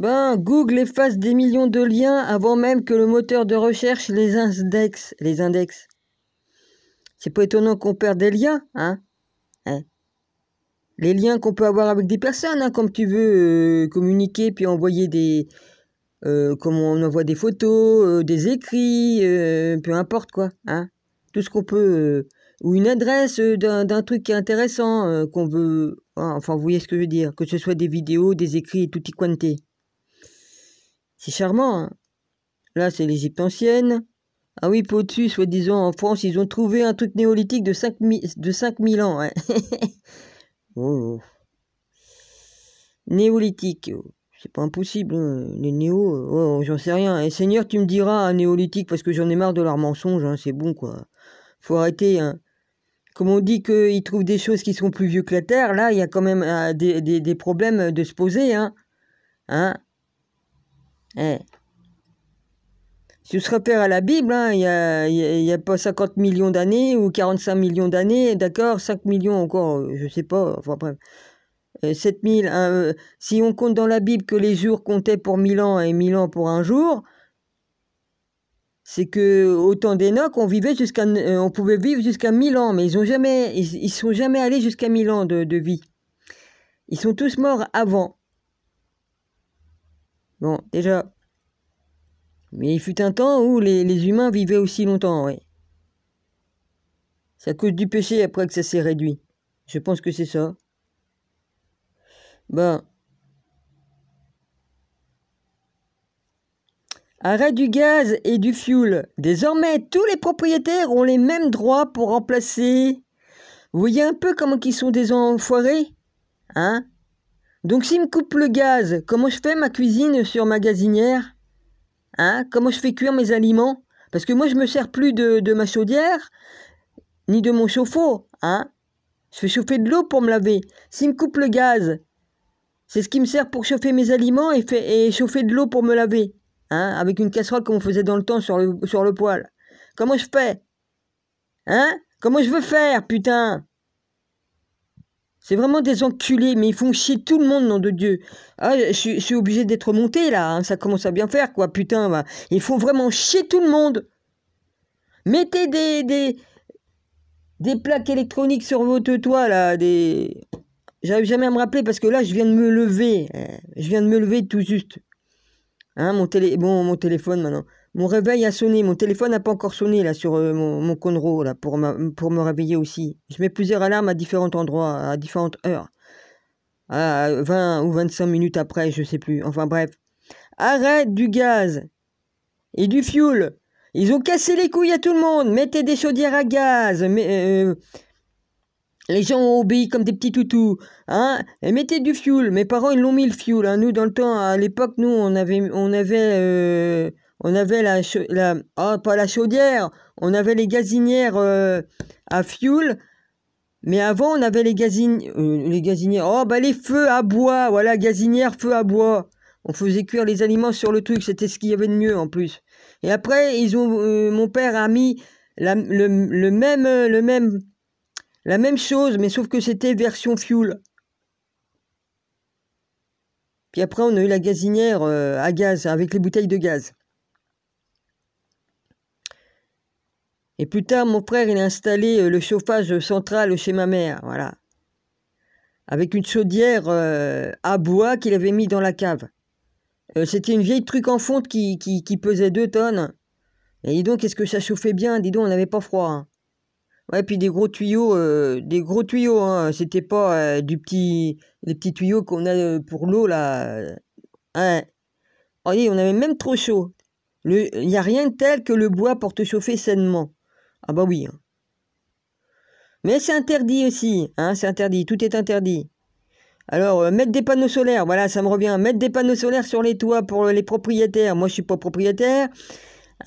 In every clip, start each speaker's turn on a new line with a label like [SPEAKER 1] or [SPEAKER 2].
[SPEAKER 1] Ben, Google efface des millions de liens avant même que le moteur de recherche les indexe. C'est pas étonnant qu'on perde des liens, hein? Les liens qu'on peut avoir avec des personnes, hein, comme tu veux communiquer puis envoyer des... comme on envoie des photos, des écrits, peu importe quoi, hein? Tout ce qu'on peut... ou une adresse d'un truc qui est intéressant, qu'on veut... enfin, vous voyez ce que je veux dire, que ce soit des vidéos, des écrits et tutti quanti. C'est charmant, hein. Là, c'est l'Égypte ancienne. Ah oui, puis au-dessus, soi-disant, en France, ils ont trouvé un truc néolithique de 5000 ans. Ouais. Oh. Néolithique. C'est pas impossible. Hein. Les néos, j'en sais rien. Et Seigneur, tu me diras un néolithique parce que j'en ai marre de leurs mensonges. Hein, c'est bon, quoi. Faut arrêter. Hein. Comme on dit qu'ils trouvent des choses qui sont plus vieux que la Terre, là, il y a quand même des problèmes de se poser. Hein. Si on se réfère à la Bible, hein, il y a pas 50 millions d'années ou 45 millions d'années, d'accord, 5 millions encore, je sais pas, enfin bref. 7000, si on compte dans la Bible que les jours comptaient pour 1000 ans et 1000 ans pour un jour, c'est que au temps d'Enoch, on pouvait vivre jusqu'à 1000 ans, mais ils sont jamais allés jusqu'à 1000 ans de vie. Ils sont tous morts avant. Bon, déjà. Mais il fut un temps où les humains vivaient aussi longtemps, oui. C'est à cause du péché après que ça s'est réduit. Je pense que c'est ça. Ben. Arrêt du gaz et du fioul. Désormais, tous les propriétaires ont les mêmes droits pour remplacer. Vous voyez un peu comment ils sont des enfoirés, hein? Donc s'ils me coupent le gaz, comment je fais ma cuisine sur ma gazinière? Hein? Comment je fais cuire mes aliments? Parce que moi, je me sers plus de ma chaudière, ni de mon chauffe-eau, hein? Je fais chauffer de l'eau pour me laver. S'ils me coupent le gaz, c'est ce qui me sert pour chauffer mes aliments et chauffer de l'eau pour me laver. Hein, avec une casserole comme on faisait dans le temps sur le poêle. Comment je fais? Hein? Comment je veux faire, putain? C'est vraiment des enculés, mais ils font chier tout le monde, nom de Dieu. Ah, je suis obligé d'être monté, là. Hein, ça commence à bien faire, quoi, putain. Bah. Ils font vraiment chier tout le monde. Mettez des plaques électroniques sur votre toit, là. J'arrive jamais à me rappeler, parce que là, je viens de me lever. Je viens de me lever tout juste. Hein, mon téléphone maintenant. Mon réveil a sonné. Mon téléphone n'a pas encore sonné là sur mon Conro là pour me réveiller aussi. Je mets plusieurs alarmes à différents endroits, à différentes heures. À 20 ou 25 minutes après, je sais plus. Enfin bref. Arrête du gaz et du fioul. Ils ont cassé les couilles à tout le monde. Mettez des chaudières à gaz. Les gens ont obéi comme des petits toutous, hein. Et mettez du fioul. Mes parents, ils l'ont mis le fioul. Hein. Nous, dans le temps, à l'époque, nous, on avait pas la chaudière. On avait les gazinières à fioul. Mais avant, on avait les gazinières. Oh, bah les feux à bois. Voilà, gazinière, feu à bois. On faisait cuire les aliments sur le truc. C'était ce qu'il y avait de mieux en plus. Et après, mon père a mis la même chose, mais sauf que c'était version fuel. Puis après, on a eu la gazinière à gaz, avec les bouteilles de gaz. Et plus tard, mon frère, il a installé le chauffage central chez ma mère, voilà. Avec une chaudière à bois qu'il avait mis dans la cave. C'était une vieille truc en fonte qui pesait 2 tonnes. Et dis donc, est-ce que ça chauffait bien? Dis donc, on n'avait pas froid, hein. Ouais, puis des gros tuyaux, hein. C'était pas les petits tuyaux qu'on a pour l'eau, là. Ouais. Oh, on avait même trop chaud. Il n'y a rien de tel que le bois pour te chauffer sainement. Ah bah oui. Hein. Mais c'est interdit aussi, hein, c'est interdit, tout est interdit. Alors, mettre des panneaux solaires, voilà, ça me revient. Mettre des panneaux solaires sur les toits pour les propriétaires. Moi, je suis pas propriétaire.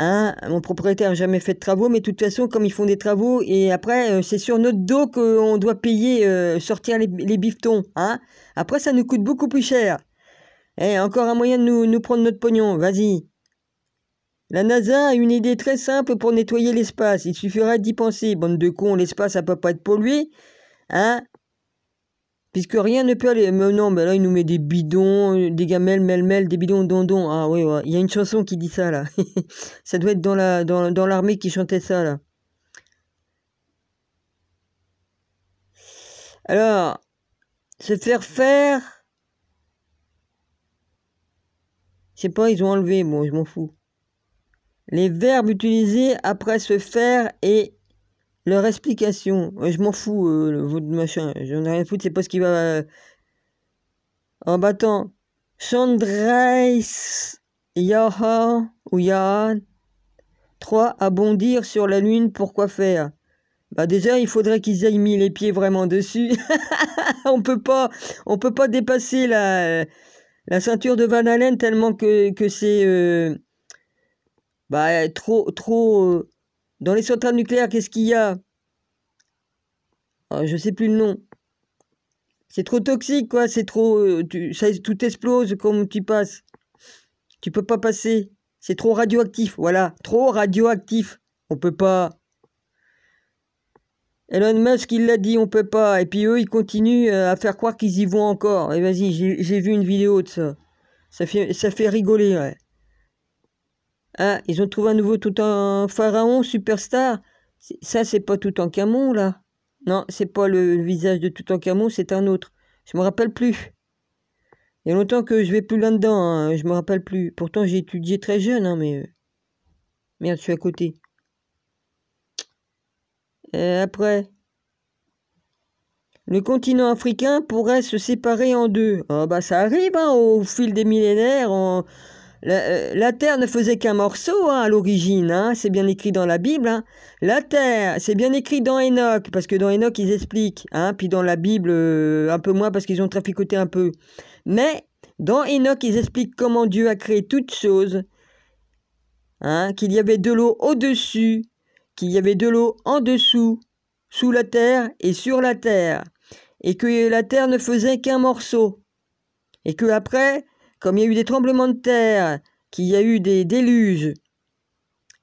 [SPEAKER 1] Hein, mon propriétaire n'a jamais fait de travaux, mais de toute façon, comme ils font des travaux, et après, c'est sur notre dos qu'on doit payer, sortir les bifetons. Hein. Après, ça nous coûte beaucoup plus cher. Eh, encore un moyen de nous prendre notre pognon, vas-y. La NASA a une idée très simple pour nettoyer l'espace. Il suffirait d'y penser. Bande de cons, l'espace, ça peut pas être pollué. Hein. Puisque rien ne peut aller. Mais non, mais là, il nous met des bidons, des gamelles, mêle-mêle, des bidons, dondons. Ah oui, ouais. Il y a une chanson qui dit ça, là. Ça doit être dans l'armée qui chantait ça, là. Alors, se faire faire... Je sais pas, ils ont enlevé. Bon, je m'en fous. Les verbes utilisés après se faire et leur explication. Ouais, je m'en fous, votre machin. J'en ai rien à foutre, c'est pas ce qui va... En battant. Chandrais Yaha ou Yahan. 3. À bondir sur la lune, pourquoi faire? Bah déjà, il faudrait qu'ils aient mis les pieds vraiment dessus. on peut pas dépasser la ceinture de Van Allen tellement que c'est trop. Dans les centrales nucléaires, qu'est-ce qu'il y a? Je sais plus le nom. C'est trop toxique, quoi. C'est trop. Tout explose comme tu passes. Tu peux pas passer. C'est trop radioactif. Voilà. Trop radioactif. On peut pas. Elon Musk, il l'a dit, on peut pas. Et puis eux, ils continuent à faire croire qu'ils y vont encore. Et vas-y, j'ai vu une vidéo de ça. Ça fait rigoler, ouais. Ah, ils ont trouvé à nouveau tout un pharaon superstar. Ça, c'est pas Toutankhamon, là. Non, c'est pas le visage de Toutankhamon, c'est un autre. Je me rappelle plus. Il y a longtemps que je vais plus là-dedans, hein, je me rappelle plus. Pourtant, j'ai étudié très jeune, hein, mais... Merde, je suis à côté. Après... Le continent africain pourrait se séparer en deux. Ah bah ça arrive, hein, au fil des millénaires. La Terre ne faisait qu'un morceau, hein, à l'origine. Hein, c'est bien écrit dans la Bible. Hein. La Terre, c'est bien écrit dans Enoch, parce que dans Enoch, ils expliquent. Hein, puis dans la Bible, un peu moins, parce qu'ils ont traficoté un peu. Mais dans Enoch, ils expliquent comment Dieu a créé toutes choses. Hein, qu'il y avait de l'eau au-dessus, qu'il y avait de l'eau en dessous, sous la terre et sur la terre. Et que la terre ne faisait qu'un morceau. Et que après, comme il y a eu des tremblements de terre, qu'il y a eu des déluges,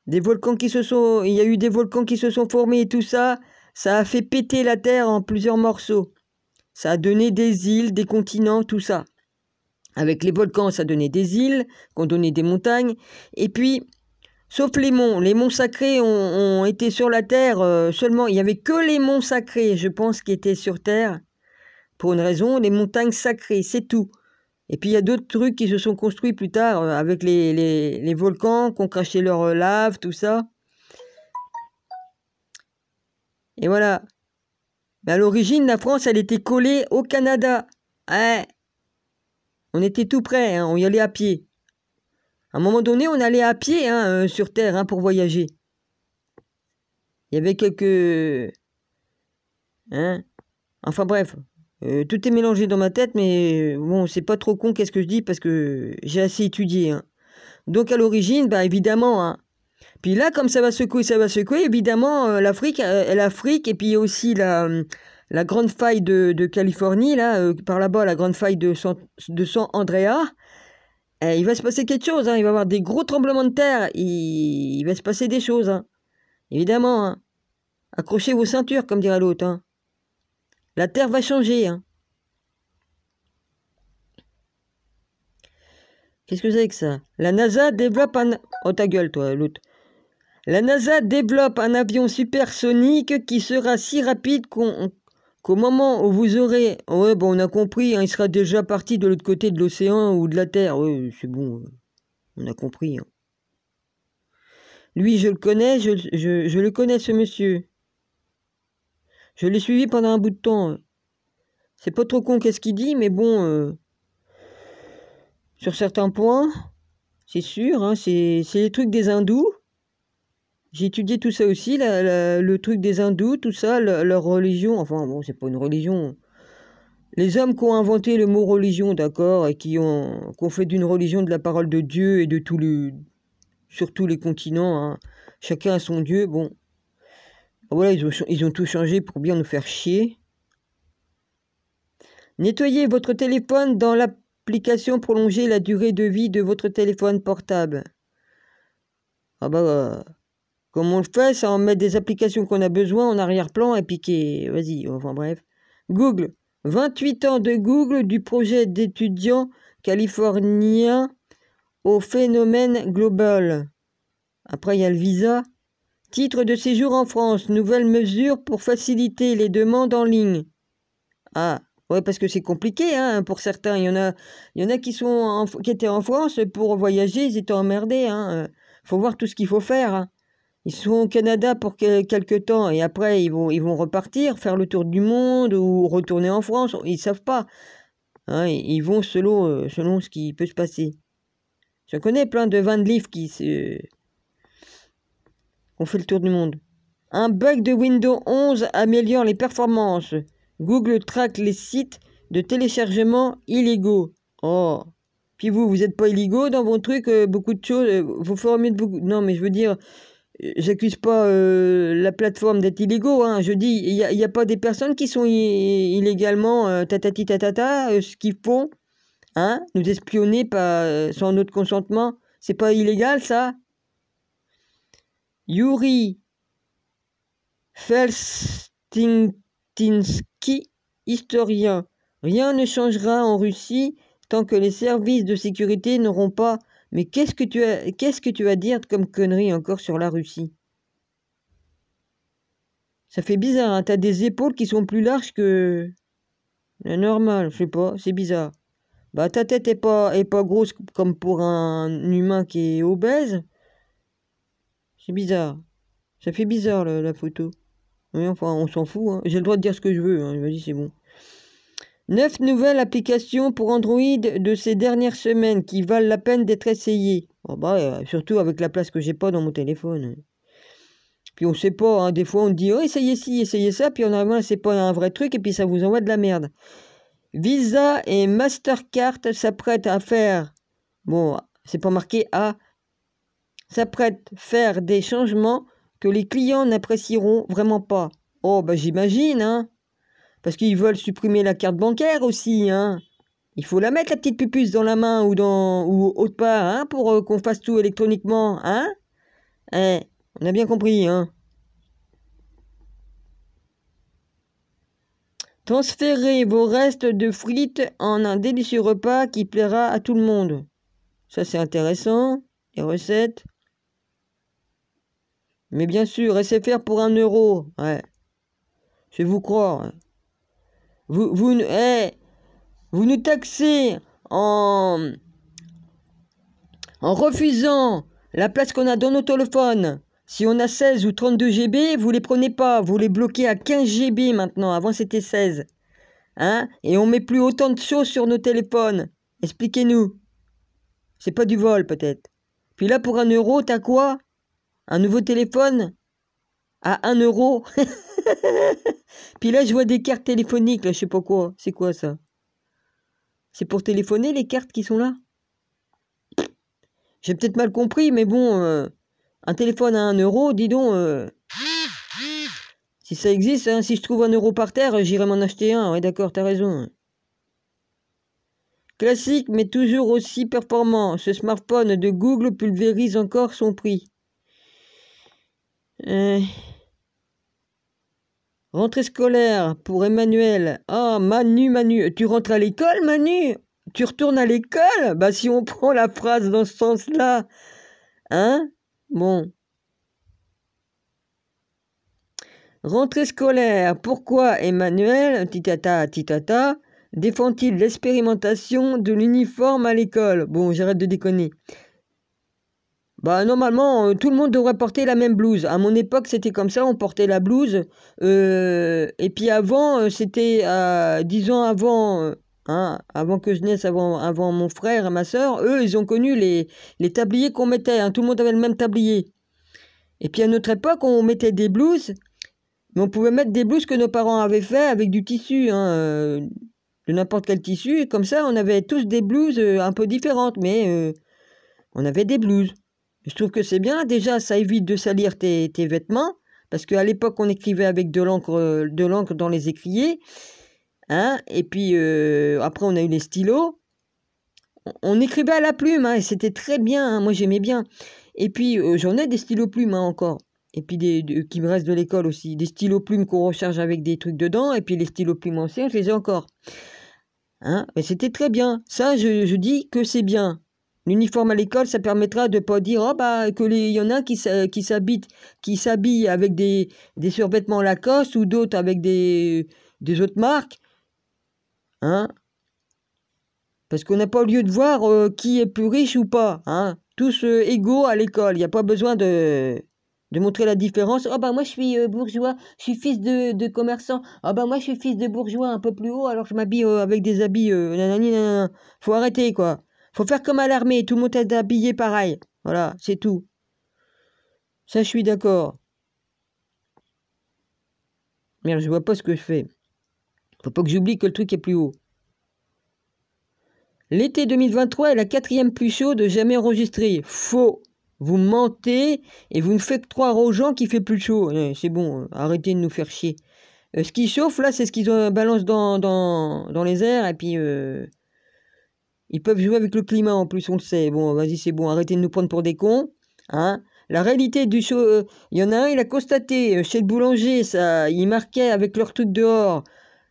[SPEAKER 1] il y a eu des volcans qui se sont formés et tout ça, ça a fait péter la terre en plusieurs morceaux. Ça a donné des îles, des continents, tout ça. Avec les volcans, ça donnait des îles, qui ont donné des montagnes. Et puis, sauf les monts sacrés ont été sur la terre seulement. Il n'y avait que les monts sacrés, je pense, qui étaient sur terre. Pour une raison, les montagnes sacrées, c'est tout. Et puis il y a d'autres trucs qui se sont construits plus tard avec les volcans qui ont craché leur lave, tout ça. Et voilà. Mais à l'origine, la France, elle était collée au Canada. Ouais. On était tout près, hein, on y allait à pied. À un moment donné, on allait à pied hein, sur Terre hein, pour voyager. Il y avait quelques... Hein. Enfin bref. Tout est mélangé dans ma tête, mais bon, c'est pas trop con qu'est-ce que je dis parce que j'ai assez étudié. Hein. Donc à l'origine, bah évidemment, hein. Puis là, comme ça va secouer, évidemment, l'Afrique, et puis aussi la grande faille de Californie, là, par là-bas, la grande faille de San Andreas, il va se passer quelque chose, hein. Il va y avoir des gros tremblements de terre, il va se passer des choses, hein. Évidemment, hein. Accrochez vos ceintures, comme dirait l'autre, hein. La Terre va changer. Hein. Qu'est-ce que c'est que ça? La NASA développe un... Oh ta gueule toi, l'autre. La NASA développe un avion supersonique qui sera si rapide qu'au moment où vous aurez... Ouais, bon, on a compris, hein, il sera déjà parti de l'autre côté de l'océan ou de la Terre. Ouais, c'est bon, on a compris. Hein. Lui, je le connais, je le connais, ce monsieur. Je l'ai suivi pendant un bout de temps. C'est pas trop con qu'est-ce qu'il dit, mais bon... sur certains points, c'est sûr, hein, c'est les trucs des hindous. J'ai étudié tout ça aussi, le truc des hindous, tout ça, leur religion. Enfin, bon, c'est pas une religion. Les hommes qui ont inventé le mot religion, d'accord, et qui ont fait d'une religion de la parole de Dieu et de sur tous les continents, hein. Chacun a son Dieu, bon. Voilà, ils ont tout changé pour bien nous faire chier. Nettoyez votre téléphone dans l'application prolonger la durée de vie de votre téléphone portable. Ah bah, comme on le fait, ça en met des applications qu'on a besoin en arrière-plan et puis qui... Vas-y, enfin bref. Google, 28 ans de Google, du projet d'étudiants californiens au phénomène global. Après, il y a le visa. Titre de séjour en France. Nouvelles mesures pour faciliter les demandes en ligne. Ah, ouais, parce que c'est compliqué, hein, pour certains. Il y en a qui étaient en France pour voyager, ils étaient emmerdés, hein. Faut voir tout ce qu'il faut faire, hein. Ils sont au Canada pour quelques temps et après ils vont repartir, faire le tour du monde ou retourner en France. Ils savent pas, hein, ils vont selon ce qui peut se passer. Je connais plein de Van Leaf qui ont fait le tour du monde. Un bug de Windows 11 améliore les performances. Google traque les sites de téléchargement illégaux. Oh. Puis vous n'êtes pas illégaux dans vos trucs, beaucoup de choses. Vous ferez mieux de beaucoup. Non, mais je veux dire, j'accuse pas la plateforme d'être illégaux. Hein. Je dis, il n'y a pas des personnes qui sont illégalement tatati tatata, ce qu'ils font, hein, nous espionner sans notre consentement. C'est pas illégal, ça? Yuri Felstinski, historien. Rien ne changera en Russie tant que les services de sécurité n'auront pas... Mais qu'est-ce que tu as à dire comme connerie encore sur la Russie? Ça fait bizarre, hein. T'as des épaules qui sont plus larges que... normal, je sais pas, c'est bizarre. Bah ta tête est pas grosse comme pour un humain qui est obèse. C'est bizarre. Ça fait bizarre la photo. Oui, enfin, on s'en fout, hein. J'ai le droit de dire ce que je veux, hein. Vas-y, c'est bon. 9 nouvelles applications pour Android de ces dernières semaines qui valent la peine d'être essayées. Oh bah, surtout avec la place que j'ai pas dans mon téléphone. Puis on sait pas, hein, des fois on dit « Oh, essayez ci, essayez ça », puis on arrive, c'est pas un vrai truc, et puis ça vous envoie de la merde. Visa et Mastercard s'apprêtent à faire... Bon, c'est pas marqué « à ». S'apprêtent à faire des changements que les clients n'apprécieront vraiment pas. Oh, bah j'imagine, hein. Parce qu'ils veulent supprimer la carte bancaire aussi, hein. Il faut la mettre, la petite pupuce, dans la main ou autre part, hein, pour qu'on fasse tout électroniquement, hein. On a bien compris, hein. Transférez vos restes de frites en un délicieux repas qui plaira à tout le monde. Ça, c'est intéressant. Les recettes. Mais bien sûr, SFR pour 1 €. Ouais. Je vais vous croire. Hein. Vous nous taxez en refusant la place qu'on a dans nos téléphones. Si on a 16 ou 32 GB, vous les prenez pas. Vous les bloquez à 15 GB maintenant. Avant, c'était 16. Hein? Et on met plus autant de choses sur nos téléphones. Expliquez-nous. C'est pas du vol, peut-être. Puis là, pour 1 €, t'as quoi? Un nouveau téléphone? À 1 €? Puis là, je vois des cartes téléphoniques, là, je sais pas quoi. C'est quoi, ça? C'est pour téléphoner, les cartes qui sont là? J'ai peut-être mal compris, mais bon... un téléphone à 1 €, dis donc, si ça existe, hein, si je trouve 1 € par terre, j'irai m'en acheter un. Ouais, d'accord, t'as raison. Classique, mais toujours aussi performant. Ce smartphone de Google pulvérise encore son prix. Rentrée scolaire pour Emmanuel. Ah, Manu. Tu rentres à l'école, Manu? Tu retournes à l'école? Bah, si on prend la phrase dans ce sens-là, hein? Bon. Rentrée scolaire. Pourquoi Emmanuel, titata, défend-il l'expérimentation de l'uniforme à l'école? Bon, j'arrête de déconner. Bah, normalement, tout le monde devrait porter la même blouse. À mon époque, c'était comme ça, on portait la blouse. Et puis avant, c'était, 10 ans avant, hein, avant que je naisse, avant mon frère et ma soeur, eux, ils ont connu les tabliers qu'on mettait. Hein, tout le monde avait le même tablier. Et puis à notre époque, on mettait des blouses, mais on pouvait mettre des blouses que nos parents avaient fait avec du tissu, hein, de n'importe quel tissu. Et comme ça, on avait tous des blouses un peu différentes, mais on avait des blouses. Je trouve que c'est bien. Déjà, ça évite de salir tes vêtements. Parce qu'à l'époque, on écrivait avec de l'encre dans les écriers. Hein, et puis, après, on a eu les stylos. On écrivait à la plume, hein, et c'était très bien. Hein, moi, j'aimais bien. Et puis, j'en ai des stylos plumes, hein, encore. Et puis qui me restent de l'école aussi. Des stylos plumes qu'on recharge avec des trucs dedans. Et puis les stylos plumes anciens, je les ai encore. Hein? Mais c'était très bien. Ça, je dis que c'est bien. L'uniforme à l'école, ça permettra de ne pas dire oh, bah, que y en a qui s'habillent avec des survêtements Lacoste ou d'autres avec des autres marques. Hein? Parce qu'on n'a pas lieu de voir qui est plus riche ou pas. Hein? Tous égaux à l'école. Il n'y a pas besoin de montrer la différence. Ah bah moi je suis bourgeois, je suis fils de commerçant. Ah bah moi je suis fils de bourgeois un peu plus haut, alors je m'habille avec des habits nanani, nanana. Faut arrêter quoi. Faut faire comme à l'armée, tout le monde est habillé pareil. Voilà, c'est tout. Ça je suis d'accord. Merde, je vois pas ce que je fais. Faut pas que j'oublie que le truc est plus haut. L'été 2023 est la 4e plus chaude jamais enregistrée. Faux. Vous mentez et vous ne faites croire aux gens qu'il fait plus chaud. C'est bon, arrêtez de nous faire chier. Ce qui chauffe, là, c'est ce qu'ils balancent dans les airs. Et puis, ils peuvent jouer avec le climat, en plus, on le sait. Bon, vas-y, c'est bon, arrêtez de nous prendre pour des cons. Hein. La réalité du chaud... Il y en a un, il a constaté, chez le boulanger, ça, il marquait avec leur truc dehors...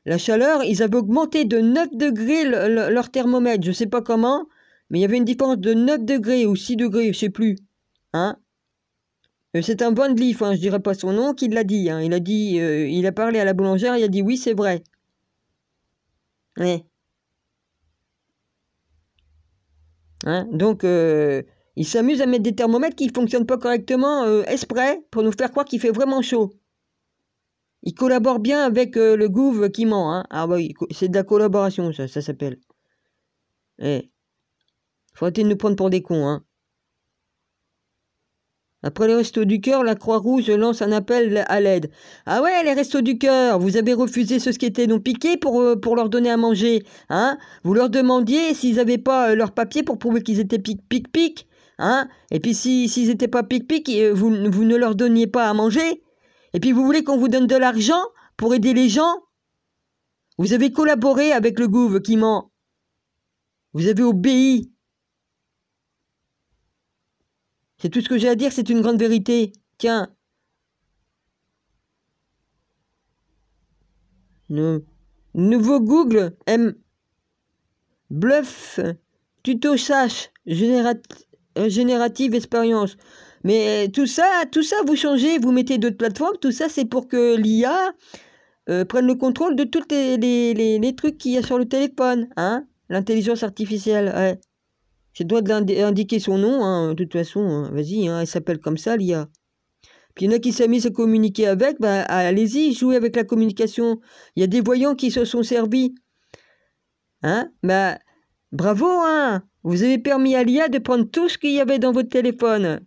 [SPEAKER 1] La chaleur, ils avaient augmenté de 9 degrés leur thermomètre. Je ne sais pas comment, mais il y avait une différence de 9 degrés ou 6 degrés, je ne sais plus. Hein? C'est un Van Leaf, hein, je ne dirais pas son nom, qui l'a dit. Hein. Il a dit, il a parlé à la boulangère, il a dit oui, c'est vrai. Ouais. Hein? Donc, ils s'amusent à mettre des thermomètres qui ne fonctionnent pas correctement exprès pour nous faire croire qu'il fait vraiment chaud. Il collabore bien avec le Gouv qui ment. Hein. Ah oui, c'est de la collaboration, ça s'appelle. Eh. Faut arrêter de nous prendre pour des cons. Hein. Après les Restos du Cœur, la Croix-Rouge lance un appel à l'aide. Ah ouais, les Restos du Cœur, vous avez refusé ceux qui étaient non piqués pour leur donner à manger. Hein. Vous leur demandiez s'ils n'avaient pas leur papier pour prouver qu'ils étaient pic-pic. Hein. Et puis s'ils n'étaient pas pic-pic, vous ne leur donniez pas à manger. Et puis vous voulez qu'on vous donne de l'argent pour aider les gens? Vous avez collaboré avec le Gouv qui ment. Vous avez obéi. C'est tout ce que j'ai à dire, c'est une grande vérité. Tiens. Nouveau Google M. Bluff. Tuto Sache. Générative expérience. Mais tout ça, vous changez, vous mettez d'autres plateformes, tout ça, c'est pour que l'IA prenne le contrôle de tous les trucs qu'il y a sur le téléphone, hein, l'intelligence artificielle, ouais. J'ai le droit d'indiquer son nom, hein, de toute façon, hein, vas-y, hein, elle s'appelle comme ça, l'IA. Puis il y en a qui s'amusent à communiquer avec, bah allez-y, jouez avec la communication. Il y a des voyants qui se sont servis. Hein, bah, bravo, hein, vous avez permis à l'IA de prendre tout ce qu'il y avait dans votre téléphone.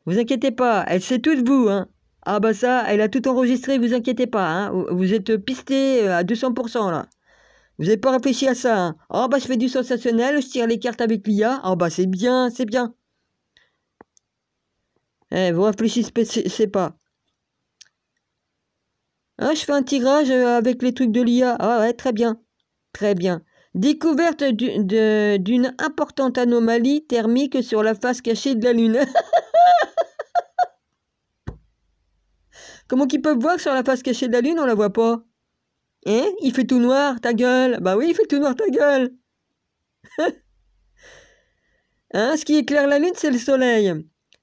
[SPEAKER 1] Vous inquiétez pas, elle sait tout de vous, hein. Ah bah ça, elle a tout enregistré, vous inquiétez pas, hein. Vous êtes pisté à 200% là. Vous n'avez pas réfléchi à ça, hein. Oh bah je fais du sensationnel, je tire les cartes avec l'IA. Oh bah c'est bien, c'est bien. Vous réfléchissez pas. Hein, je fais un tirage avec les trucs de l'IA. Ah ouais, très bien. Très bien. Découverte d'une importante anomalie thermique sur la face cachée de la Lune. Comment qu'ils peuvent voir sur la face cachée de la Lune, on la voit pas? Hein? Il fait tout noir, ta gueule. Bah oui, il fait tout noir, ta gueule. Hein? Ce qui éclaire la Lune, c'est le Soleil.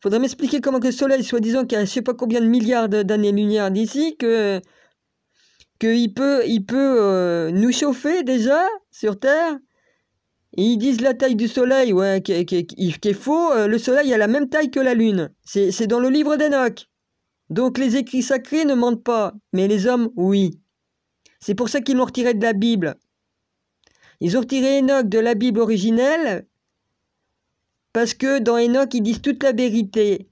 [SPEAKER 1] Faudrait m'expliquer comment que le Soleil, soi-disant qu'il y a je sais pas combien de milliards d'années-lumière d'ici, qu'il peut nous chauffer déjà sur Terre. Et ils disent la taille du Soleil, ouais, qui est faux. Le Soleil a la même taille que la Lune. C'est dans le livre d'Enoch. Donc les écrits sacrés ne mentent pas, mais les hommes, oui. C'est pour ça qu'ils l'ont retiré de la Bible. Ils ont retiré Enoch de la Bible originelle, parce que dans Enoch, ils disent toute la vérité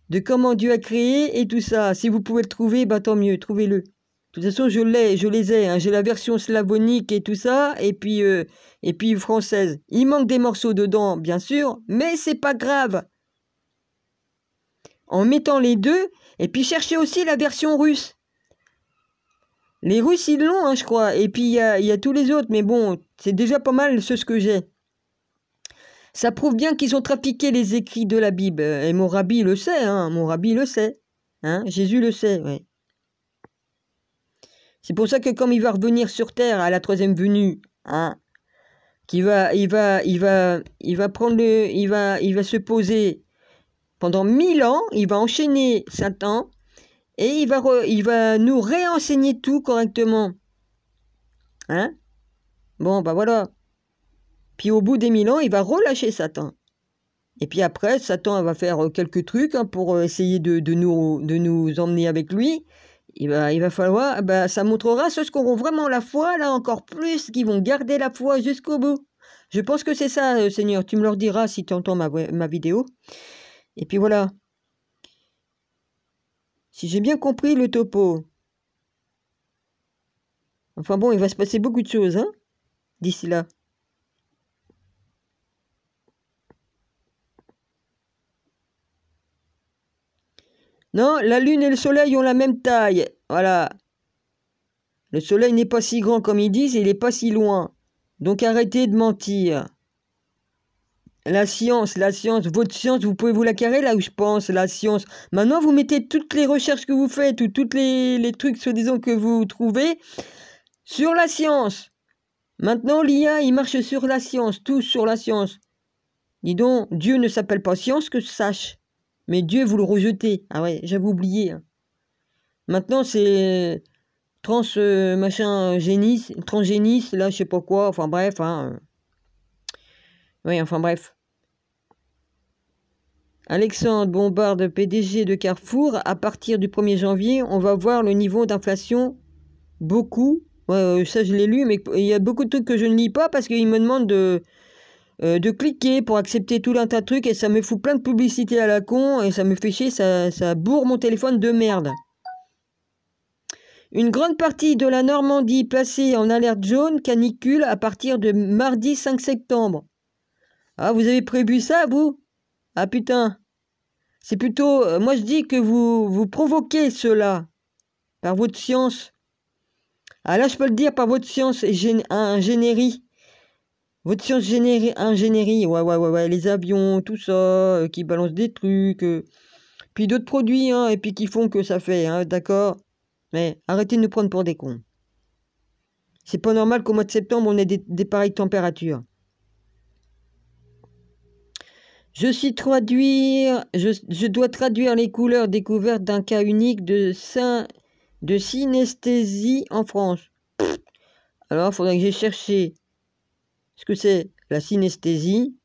[SPEAKER 1] de comment Dieu a créé et tout ça. Si vous pouvez le trouver, bah tant mieux, trouvez-le. De toute façon, je les ai. Hein. J'ai la version slavonique et tout ça, et puis française. Il manque des morceaux dedans, bien sûr, mais c'est pas grave. En mettant les deux, et puis cherchez aussi la version russe. Les Russes, ils l'ont, hein, je crois. Et puis, il y a tous les autres, mais bon, c'est déjà pas mal ce que j'ai. Ça prouve bien qu'ils ont trafiqué les écrits de la Bible. Et mon rabbi le sait, hein, mon rabbi le sait. Hein? Jésus le sait, ouais. C'est pour ça que comme il va revenir sur terre à la troisième venue, hein, il va se poser pendant 1000 ans, il va enchaîner Satan et il va nous réenseigner tout correctement. Hein? Bon, bah voilà. Puis au bout des 1000 ans, il va relâcher Satan. Et puis après, Satan va faire quelques trucs hein, pour essayer de nous emmener avec lui. Il va falloir, bah, ça montrera ceux qui auront vraiment la foi, là encore plus, qui vont garder la foi jusqu'au bout. Je pense que c'est ça, Seigneur. Tu me le diras si tu entends ma vidéo. Et puis voilà. Si j'ai bien compris le topo. Enfin bon, il va se passer beaucoup de choses, hein, d'ici là. Non, la Lune et le Soleil ont la même taille. Voilà. Le Soleil n'est pas si grand comme ils disent, et il n'est pas si loin. Donc arrêtez de mentir. La science, votre science, vous pouvez vous la carrer là où je pense, la science. Maintenant, vous mettez toutes les recherches que vous faites, ou toutes les trucs, soi-disant, que vous trouvez, sur la science. Maintenant, l'IA, il marche sur la science, tout sur la science. Dis donc, Dieu ne s'appelle pas science, que je sache. Mais Dieu, vous le rejetez. Ah ouais, j'avais oublié. Hein. Maintenant, c'est transgéniste, là, je sais pas quoi. Enfin bref. Hein. Oui, enfin bref. Alexandre Bombarde, PDG de Carrefour. À partir du 1er janvier, on va voir le niveau d'inflation beaucoup. Ouais, ça, je l'ai lu, mais il y a beaucoup de trucs que je ne lis pas parce qu'ils me demandent de cliquer pour accepter tout un tas de trucs et ça me fout plein de publicité à la con et ça me fait chier, ça bourre mon téléphone de merde. Une grande partie de la Normandie placée en alerte jaune canicule à partir de mardi 5 septembre. Ah, vous avez prévu ça, vous? Ah putain. C'est plutôt... moi, je dis que vous provoquez cela par votre science. Ah là, je peux le dire par votre science ingénierie. Votre science ingénierie, ouais, les avions, tout ça, qui balancent des trucs, puis d'autres produits, hein, et puis qui font que ça fait, hein, d'accord? Mais arrêtez de nous prendre pour des cons. C'est pas normal qu'au mois de septembre, on ait des pareilles températures. Je dois traduire les couleurs découvertes d'un cas unique de synesthésie en France. Alors, il faudrait que j'ai cherché ce que c'est la synesthésie.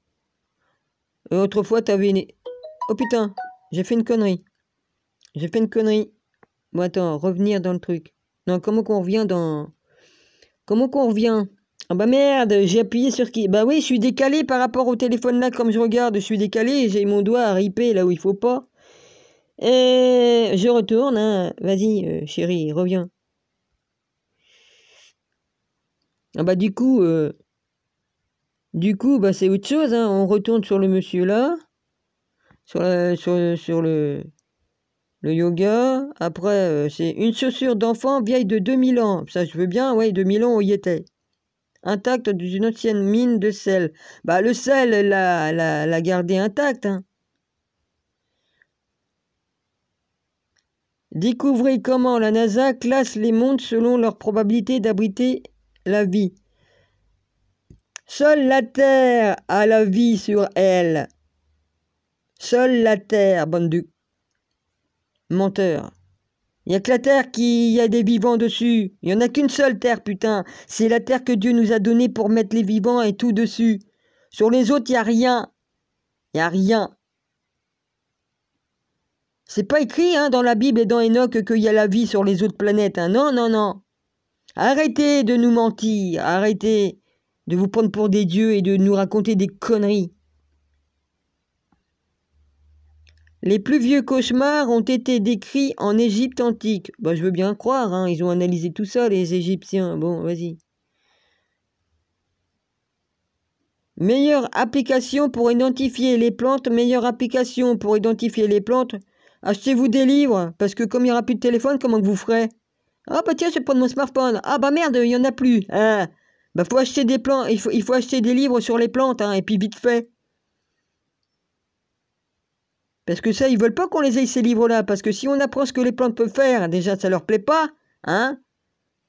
[SPEAKER 1] Et autrefois, t'avais une... Oh putain, j'ai fait une connerie. Bon, attends, revenir dans le truc. Non, comment qu'on revient dans... Comment qu'on revient? Ah bah merde, j'ai appuyé sur qui? Bah oui, je suis décalé par rapport au téléphone là, comme je regarde, je suis décalé et j'ai mon doigt à ripper là où il faut pas. Et je retourne, hein. Vas-y, chérie, reviens. Ah bah du coup, bah c'est autre chose, hein. On retourne sur le monsieur là, sur le yoga. Après, c'est une chaussure d'enfant vieille de 2000 ans. Ça, je veux bien, ouais, 2000 ans, on y était. Intacte d'une ancienne mine de sel. Bah, le sel, l'a gardé intact. Hein. Découvrez comment la NASA classe les mondes selon leur probabilité d'abriter la vie. Seule la Terre a la vie sur elle. Seule la Terre, bande de menteurs. Il n'y a que la Terre qui a des vivants dessus. Il n'y en a qu'une seule Terre, putain. C'est la Terre que Dieu nous a donnée pour mettre les vivants et tout dessus. Sur les autres, il n'y a rien. Il n'y a rien. C'est pas écrit hein, dans la Bible et dans Enoch qu'il y a la vie sur les autres planètes. Hein. Non, non, non. Arrêtez de nous mentir. Arrêtez de vous prendre pour des dieux et de nous raconter des conneries. Les plus vieux cauchemars ont été décrits en Égypte antique. Bah, je veux bien croire, hein, ils ont analysé tout ça, les Égyptiens. Bon, vas-y. Meilleure application pour identifier les plantes. Meilleure application pour identifier les plantes. Achetez-vous des livres, parce que comme il n'y aura plus de téléphone, comment que vous ferez? Ah bah tiens, je vais prendre mon smartphone. Ah bah merde, il n'y en a plus. Ah, bah faut acheter des plantes, il faut acheter des livres sur les plantes, hein, et puis vite fait. Parce que ça, ils veulent pas qu'on les aille ces livres-là. Parce que si on apprend ce que les plantes peuvent faire, déjà, ça leur plaît pas. Hein?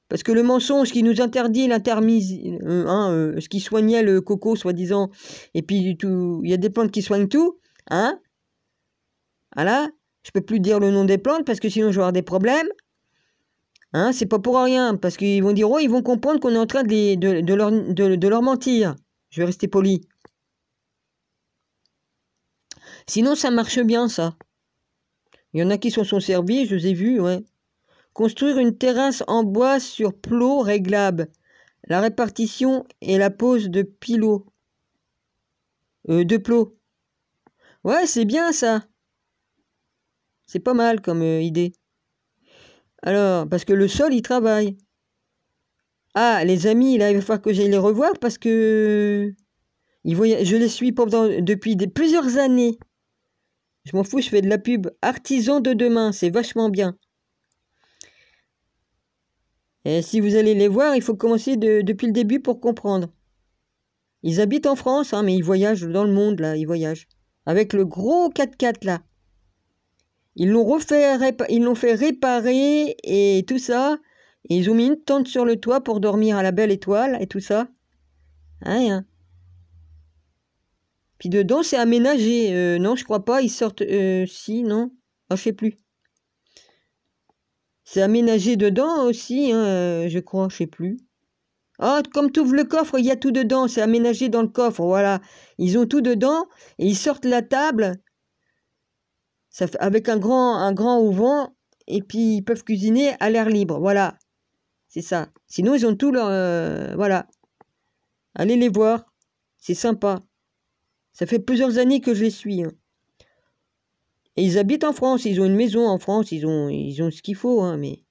[SPEAKER 1] Parce que le mensonge qui nous interdit ce qui soignait le coco, soi-disant, et puis tout, il y a des plantes qui soignent tout. Hein? Voilà. Je peux plus dire le nom des plantes parce que sinon je vais avoir des problèmes. Hein? C'est pas pour rien. Parce qu'ils vont dire, oh, ils vont comprendre qu'on est en train de leur mentir. Je vais rester poli. Sinon, ça marche bien, ça. Il y en a qui s'en sont servis, je les ai vus, ouais. Construire une terrasse en bois sur plot réglable. La répartition et la pose de pilots. De plots. Ouais, c'est bien, ça. C'est pas mal comme idée. Alors, parce que le sol, il travaille. Ah, les amis, là, il va falloir que j'aille les revoir parce que... je les suis depuis plusieurs années. Je m'en fous, je fais de la pub. Artisan de demain, c'est vachement bien. Et si vous allez les voir, il faut commencer depuis le début pour comprendre. Ils habitent en France, hein, mais ils voyagent dans le monde, là, ils voyagent. Avec le gros 4x4, là. Ils l'ont fait réparer et tout ça. Et ils ont mis une tente sur le toit pour dormir à la belle étoile et tout ça. Hein. Puis dedans, c'est aménagé. Non, je crois pas. Ils sortent... si, non. Ah, je sais plus. C'est aménagé dedans aussi, hein, je crois, je sais plus. Ah, comme tu ouvres le coffre, il y a tout dedans. C'est aménagé dans le coffre, voilà. Ils ont tout dedans et ils sortent la table avec un grand auvent et puis ils peuvent cuisiner à l'air libre, voilà. C'est ça. Sinon, ils ont tout leur... voilà. Allez les voir. C'est sympa. Ça fait plusieurs années que je les suis. Hein. Et ils habitent en France. Ils ont une maison en France. Ils ont ce qu'il faut. Hein, mais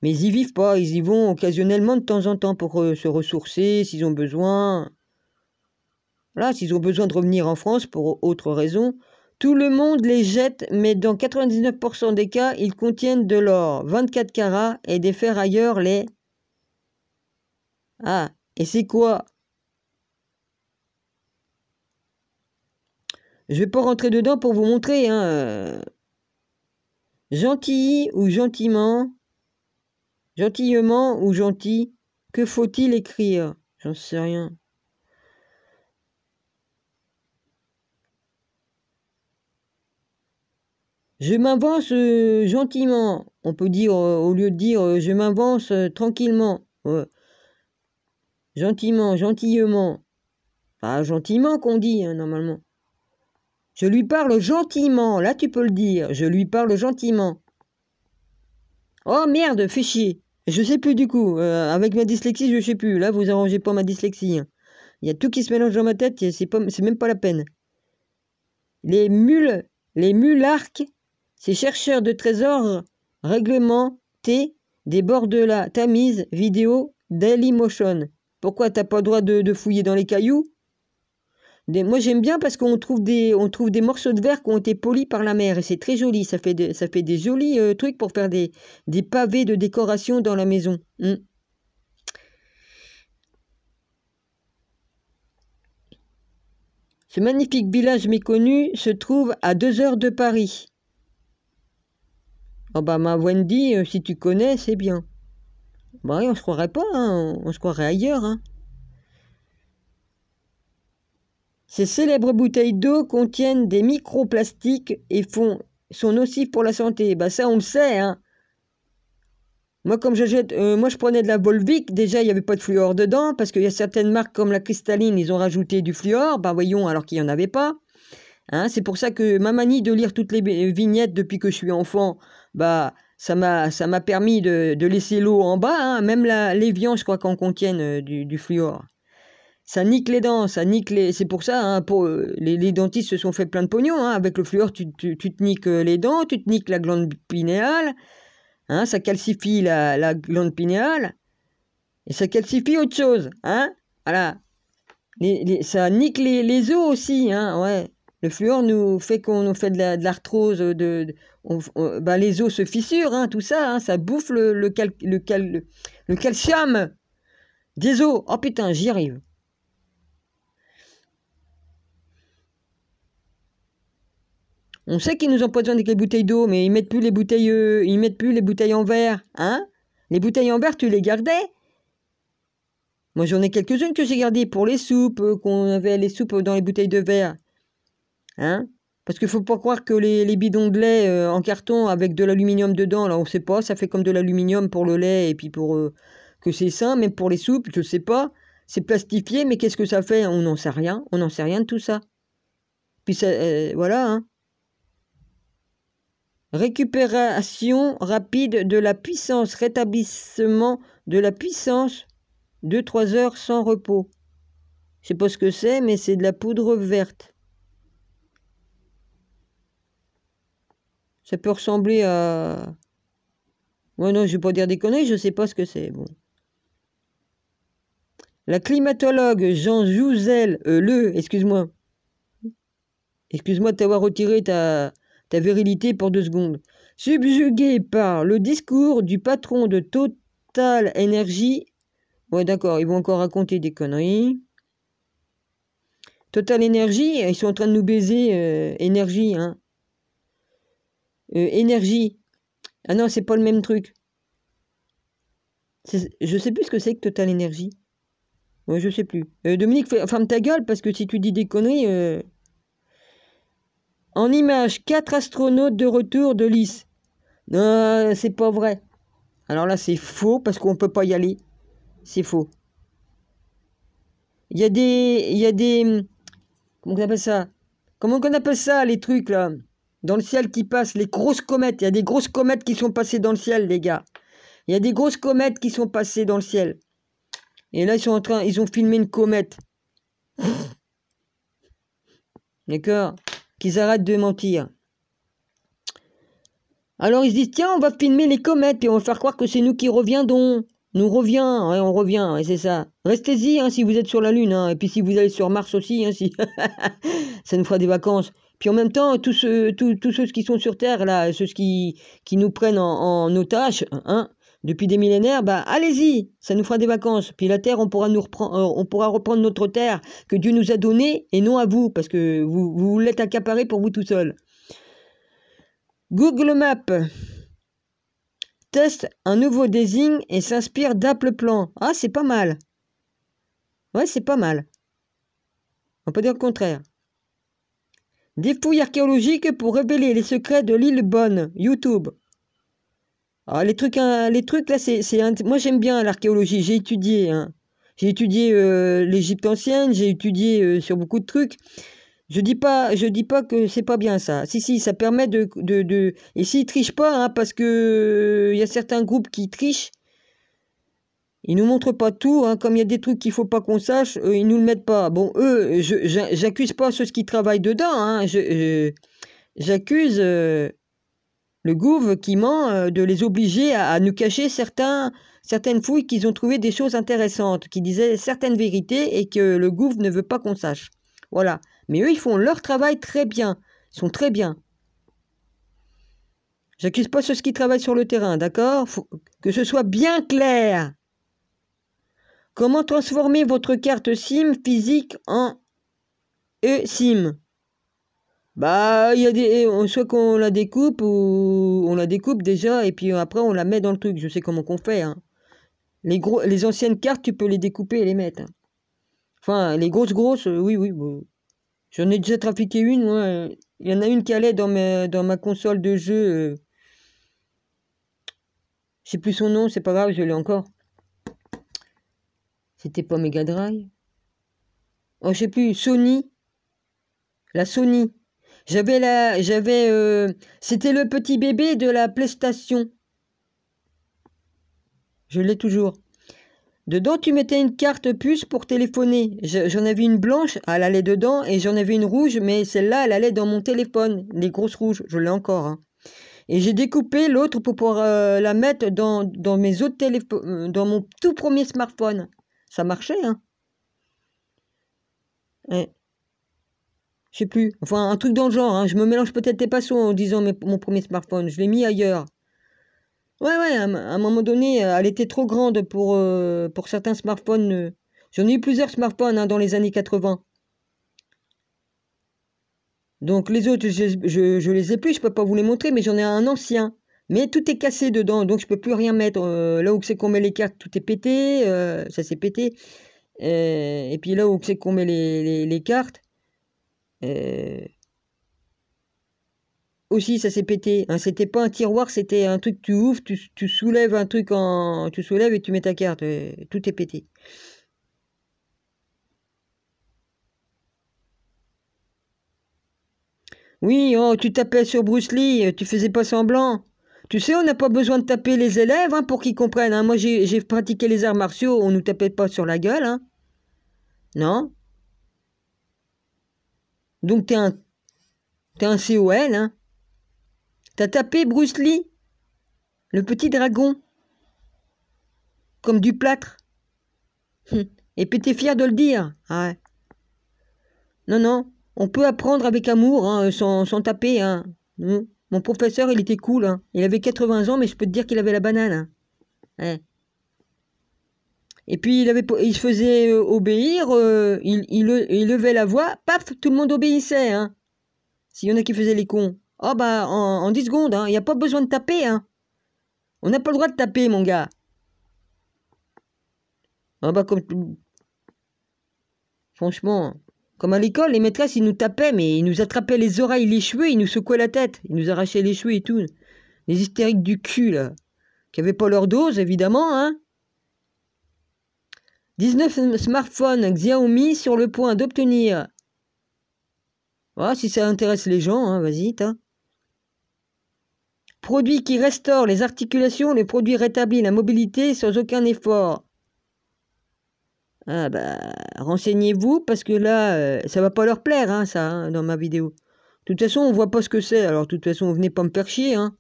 [SPEAKER 1] ils y vivent pas. Ils y vont occasionnellement de temps en temps pour se ressourcer s'ils ont besoin. Voilà, s'ils ont besoin de revenir en France pour autre raison. Tout le monde les jette, mais dans 99% des cas, ils contiennent de l'or, 24 carats et des ferrailleurs les... Ah, et c'est quoi? Je vais pas rentrer dedans pour vous montrer, hein. Gentil ou gentiment, gentillement ou gentil, que faut-il écrire? J'en sais rien. Je m'avance gentiment. On peut dire, au lieu de dire je m'avance tranquillement. Gentiment, gentillement. Pas gentiment qu'on dit, hein, normalement. Je lui parle gentiment. Là, tu peux le dire. Je lui parle gentiment. Oh merde, fais chier. Je sais plus du coup. Avec ma dyslexie, je sais plus. Là, vous arrangez pas ma dyslexie. Hein. Il y a tout qui se mélange dans ma tête. C'est même pas la peine. Les mularques, ces chercheurs de trésors réglementés des bords de la Tamise vidéo Dailymotion. Pourquoi t'as pas le droit de fouiller dans les cailloux? Moi j'aime bien parce qu'on trouve des morceaux de verre qui ont été polis par la mer et c'est très joli. Ça fait des jolis trucs pour faire des pavés de décoration dans la maison. Ce magnifique village méconnu se trouve à 2 heures de Paris. Oh bah ma Wendy, si tu connais, c'est bien. Bah oui, on se croirait pas, hein, on se croirait ailleurs. Hein. Ces célèbres bouteilles d'eau contiennent des microplastiques et sont nocifs pour la santé. Bah ça, on le sait. Hein. Moi, comme je prenais de la Volvic, déjà, il n'y avait pas de fluor dedans, parce qu'il y a certaines marques comme la Cristalline, ils ont rajouté du fluor, bah voyons, alors qu'il n'y en avait pas. Hein, c'est pour ça que ma manie de lire toutes les vignettes depuis que je suis enfant, bah ça m'a permis de laisser l'eau en bas, hein, même les viandes, je crois qu'en contiennent du fluor. Ça nique les dents, c'est pour ça, hein, les dentistes se sont fait plein de pognon, hein, avec le fluor, tu te niques les dents, tu te niques la glande pinéale, hein, ça calcifie la glande pinéale, et ça calcifie autre chose, hein, voilà. Ça nique les os aussi, hein, ouais. Le fluor nous fait qu'on fait de l'arthrose, bah les os se fissurent, hein, tout ça, hein, ça bouffe le calcium des os. Oh putain, j'y arrive. On sait qu'ils nous empoisonnent avec les bouteilles d'eau, mais ils mettent plus les bouteilles en verre, hein? Les bouteilles en verre, tu les gardais? Moi, j'en ai quelques-unes que j'ai gardées pour les soupes, qu'on avait les soupes dans les bouteilles de verre, hein? Parce qu'il faut pas croire que les bidons de lait en carton avec de l'aluminium dedans, là, on sait pas, ça fait comme de l'aluminium pour le lait et puis pour que c'est sain, même pour les soupes, je sais pas. C'est plastifié, mais qu'est-ce que ça fait? On n'en sait rien, on n'en sait rien de tout ça. Puis ça, voilà, hein. Récupération rapide de la puissance, rétablissement de la puissance, 2-3 heures sans repos. Je sais pas ce que c'est, mais c'est de la poudre verte. Ça peut ressembler à... Ouais, non, je vais pas dire des conneries, je sais pas ce que c'est. Bon. La climatologue Jean Jouzel, excuse-moi. Excuse-moi de t'avoir retiré ta virilité pour 2 secondes. Subjugué par le discours du patron de Total Energy. Ouais, d'accord, ils vont encore raconter des conneries. Total Energy, ils sont en train de nous baiser énergie, hein. Énergie. Ah non, c'est pas le même truc. Je sais plus ce que c'est que Total Energy. Ouais, je sais plus. Dominique, ferme ta gueule, parce que si tu dis des conneries... En image, 4 astronautes de retour de l'IS. Non, c'est pas vrai. Alors là, c'est faux, parce qu'on peut pas y aller. C'est faux. Il y a des... Comment on appelle ça? Comment on appelle ça, les trucs, là? Dans le ciel qui passent, les grosses comètes. Il y a des grosses comètes qui sont passées dans le ciel, les gars. Il y a des grosses comètes qui sont passées dans le ciel. Et là, ils ont filmé une comète. D'accord? Qu'ils arrêtent de mentir. Alors ils se disent, tiens, on va filmer les comètes et on va faire croire que c'est nous qui reviendrons. Nous revient, ouais, on revient, et c'est ça. Restez-y hein, si vous êtes sur la Lune, hein, et puis si vous allez sur Mars aussi, hein, si ça nous fera des vacances. Puis en même temps, tous ceux qui sont sur Terre, là, ceux qui nous prennent en otage, hein, depuis des millénaires, bah allez-y, ça nous fera des vacances. Puis la Terre, on pourra reprendre notre Terre que Dieu nous a donnée, et non à vous, parce que vous l'êtes accaparé pour vous tout seul. Google Maps teste un nouveau désigne et s'inspire d'Apple Plan. Ah, c'est pas mal. Ouais, c'est pas mal. On peut dire le contraire. Des fouilles archéologiques pour révéler les secrets de l'île Bonne. YouTube. Ah, les trucs là, moi j'aime bien l'archéologie. J'ai étudié. Hein. J'ai étudié l'Égypte ancienne. J'ai étudié sur beaucoup de trucs. Je dis pas que c'est pas bien ça. Si, ça permet de... Et s'ils trichent pas, hein, parce que y a certains groupes qui trichent, ils nous montrent pas tout, hein, comme il y a des trucs qu'il faut pas qu'on sache, ils nous le mettent pas. Bon, eux, j'accuse pas ceux qui travaillent dedans, hein, j'accuse le gouv qui ment de les obliger à nous cacher certaines fouilles qu'ils ont trouvé des choses intéressantes, qui disaient certaines vérités et que le gouv ne veut pas qu'on sache. Voilà. Mais eux, ils font leur travail très bien. Ils sont très bien. J'accuse pas ceux qui travaillent sur le terrain, d'accord? Faut que ce soit bien clair. Comment transformer votre carte SIM physique en eSIM? Bah, il y a soit qu'on la découpe ou on la découpe déjà et puis après on la met dans le truc. Je sais comment qu'on fait. Hein. Les anciennes cartes, tu peux les découper et les mettre. Hein. Enfin, les grosses, oui. Bon. J'en ai déjà trafiqué une, moi. Il y en a une qui allait dans ma console de jeu. Je sais plus son nom, c'est pas grave, je l'ai encore. C'était pas Mega Drive. Oh, je sais plus, Sony. La Sony. C'était le petit bébé de la PlayStation. Je l'ai toujours. Dedans, tu mettais une carte puce pour téléphoner. J'en avais une blanche, elle allait dedans, et j'en avais une rouge, mais celle-là, elle allait dans mon téléphone. Les grosses rouges, je l'ai encore. Hein. Et j'ai découpé l'autre pour pouvoir la mettre dans mes autres téléphones, dans mon tout premier smartphone. Ça marchait, hein. Ouais. Je sais plus. Enfin, un truc dans le genre. Hein. Je me mélange peut-être les pinceaux en disant mon premier smartphone. Je l'ai mis ailleurs. Ouais, à un moment donné, elle était trop grande pour certains smartphones. J'en ai eu plusieurs smartphones hein, dans les années 80. Donc les autres, je les ai plus, je peux pas vous les montrer, mais j'en ai un ancien. Mais tout est cassé dedans, donc je peux plus rien mettre. Là où c'est qu'on met les cartes, tout est pété, ça s'est pété. Et puis là où c'est qu'on met les cartes, aussi ça s'est pété. Hein, c'était pas un tiroir, c'était un truc que tu ouvres, tu soulèves un truc tu soulèves et tu mets ta carte. Tout est pété. Oui, oh, tu tapais sur Bruce Lee, tu faisais pas semblant. Tu sais, on n'a pas besoin de taper les élèves hein, pour qu'ils comprennent. Hein. Moi, j'ai pratiqué les arts martiaux, on nous tapait pas sur la gueule. Hein. Non? Donc, t'es un CON. Hein. T'as tapé Bruce Lee, le petit dragon, comme du plâtre. Et puis, t'es fier de le dire. Ouais. Non, non, on peut apprendre avec amour, hein, sans taper. Hein. Mon professeur, il était cool. Hein. Il avait 80 ans, mais je peux te dire qu'il avait la banane. Hein. Ouais. Et puis il se faisait obéir, il levait la voix, paf, tout le monde obéissait. Hein. S'il y en a qui faisaient les cons. Oh bah en 10 secondes, il n'y a pas besoin de taper. Hein. On n'a pas le droit de taper, mon gars. Ah bah franchement, comme à l'école, les maîtresses, ils nous tapaient, mais ils nous attrapaient les oreilles, les cheveux, ils nous secouaient la tête. Ils nous arrachaient les cheveux et tout. Les hystériques du cul, là. Qui n'avaient pas leur dose, évidemment, hein. 19 smartphones Xiaomi sur le point d'obtenir. Ah, si ça intéresse les gens, hein, vas-y, Produit qui restaure les articulations, le produit rétablit la mobilité sans aucun effort. Ah bah, renseignez-vous, parce que là, ça va pas leur plaire, hein, ça, hein, dans ma vidéo. De toute façon, on voit pas ce que c'est, alors de toute façon, venez pas me faire chier, hein.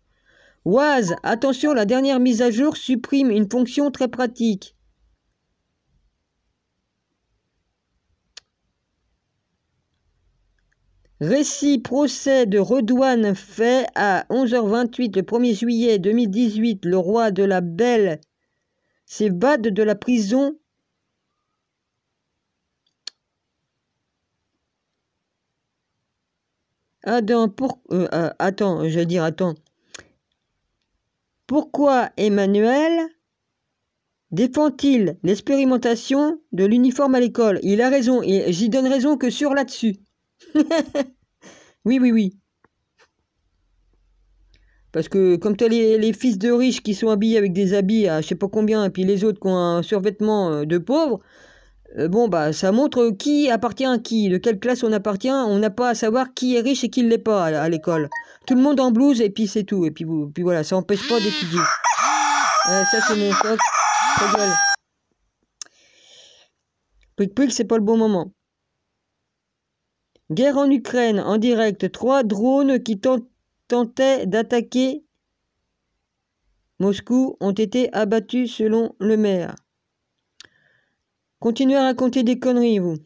[SPEAKER 1] Oise, attention, la dernière mise à jour supprime une fonction très pratique. Récit procès de Redouane fait à 11h28 le 1er juillet 2018. Le roi de la Belle s'évade de la prison. Attends. Pourquoi Emmanuel défend-il l'expérimentation de l'uniforme à l'école? Il a raison, et j'y donne raison que sur là-dessus. Oui. Parce que comme tu as les fils de riches qui sont habillés avec des habits à je sais pas combien, et puis les autres qui ont un survêtement de pauvres, bon bah ça montre qui appartient à qui, de quelle classe on appartient. On n'a pas à savoir qui est riche et qui ne l'est pas à l'école. Tout le monde en blouse et puis c'est tout. Et puis voilà, ça n'empêche pas d'étudier. Ça c'est mon coq. Ta gueule. Pouic, c'est pas le bon moment. Guerre en Ukraine, en direct. 3 drones qui tentaient d'attaquer Moscou ont été abattus selon le maire. Continuez à raconter des conneries, vous.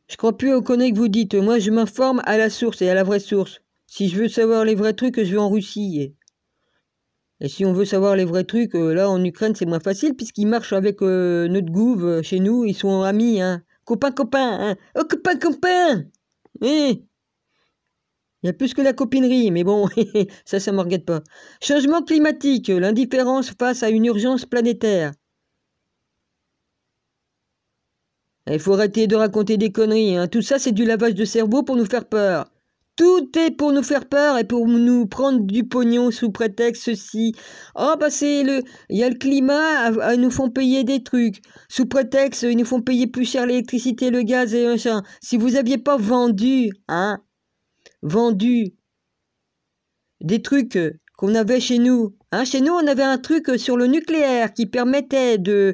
[SPEAKER 1] Je crois plus aux conneries que vous dites. Moi, je m'informe à la source et à la vraie source. Si je veux savoir les vrais trucs, je vais en Russie. Et si on veut savoir les vrais trucs, là, en Ukraine, c'est moins facile, puisqu'ils marchent avec notre gouv chez nous. Ils sont amis, hein. Copain, hein. Oh, copain Oui. Il y a plus que la copinerie, mais bon, ça me regarde pas. Changement climatique, l'indifférence face à une urgence planétaire. Il faut arrêter de raconter des conneries, hein. Tout ça, c'est du lavage de cerveau pour nous faire peur. Tout est pour nous faire peur et pour nous prendre du pognon sous prétexte ceci. Oh, bah il y a le climat, ils nous font payer des trucs. Sous prétexte, ils nous font payer plus cher l'électricité, le gaz et machin. Si vous aviez pas vendu, des trucs qu'on avait chez nous. Hein, chez nous, on avait un truc sur le nucléaire qui permettait de...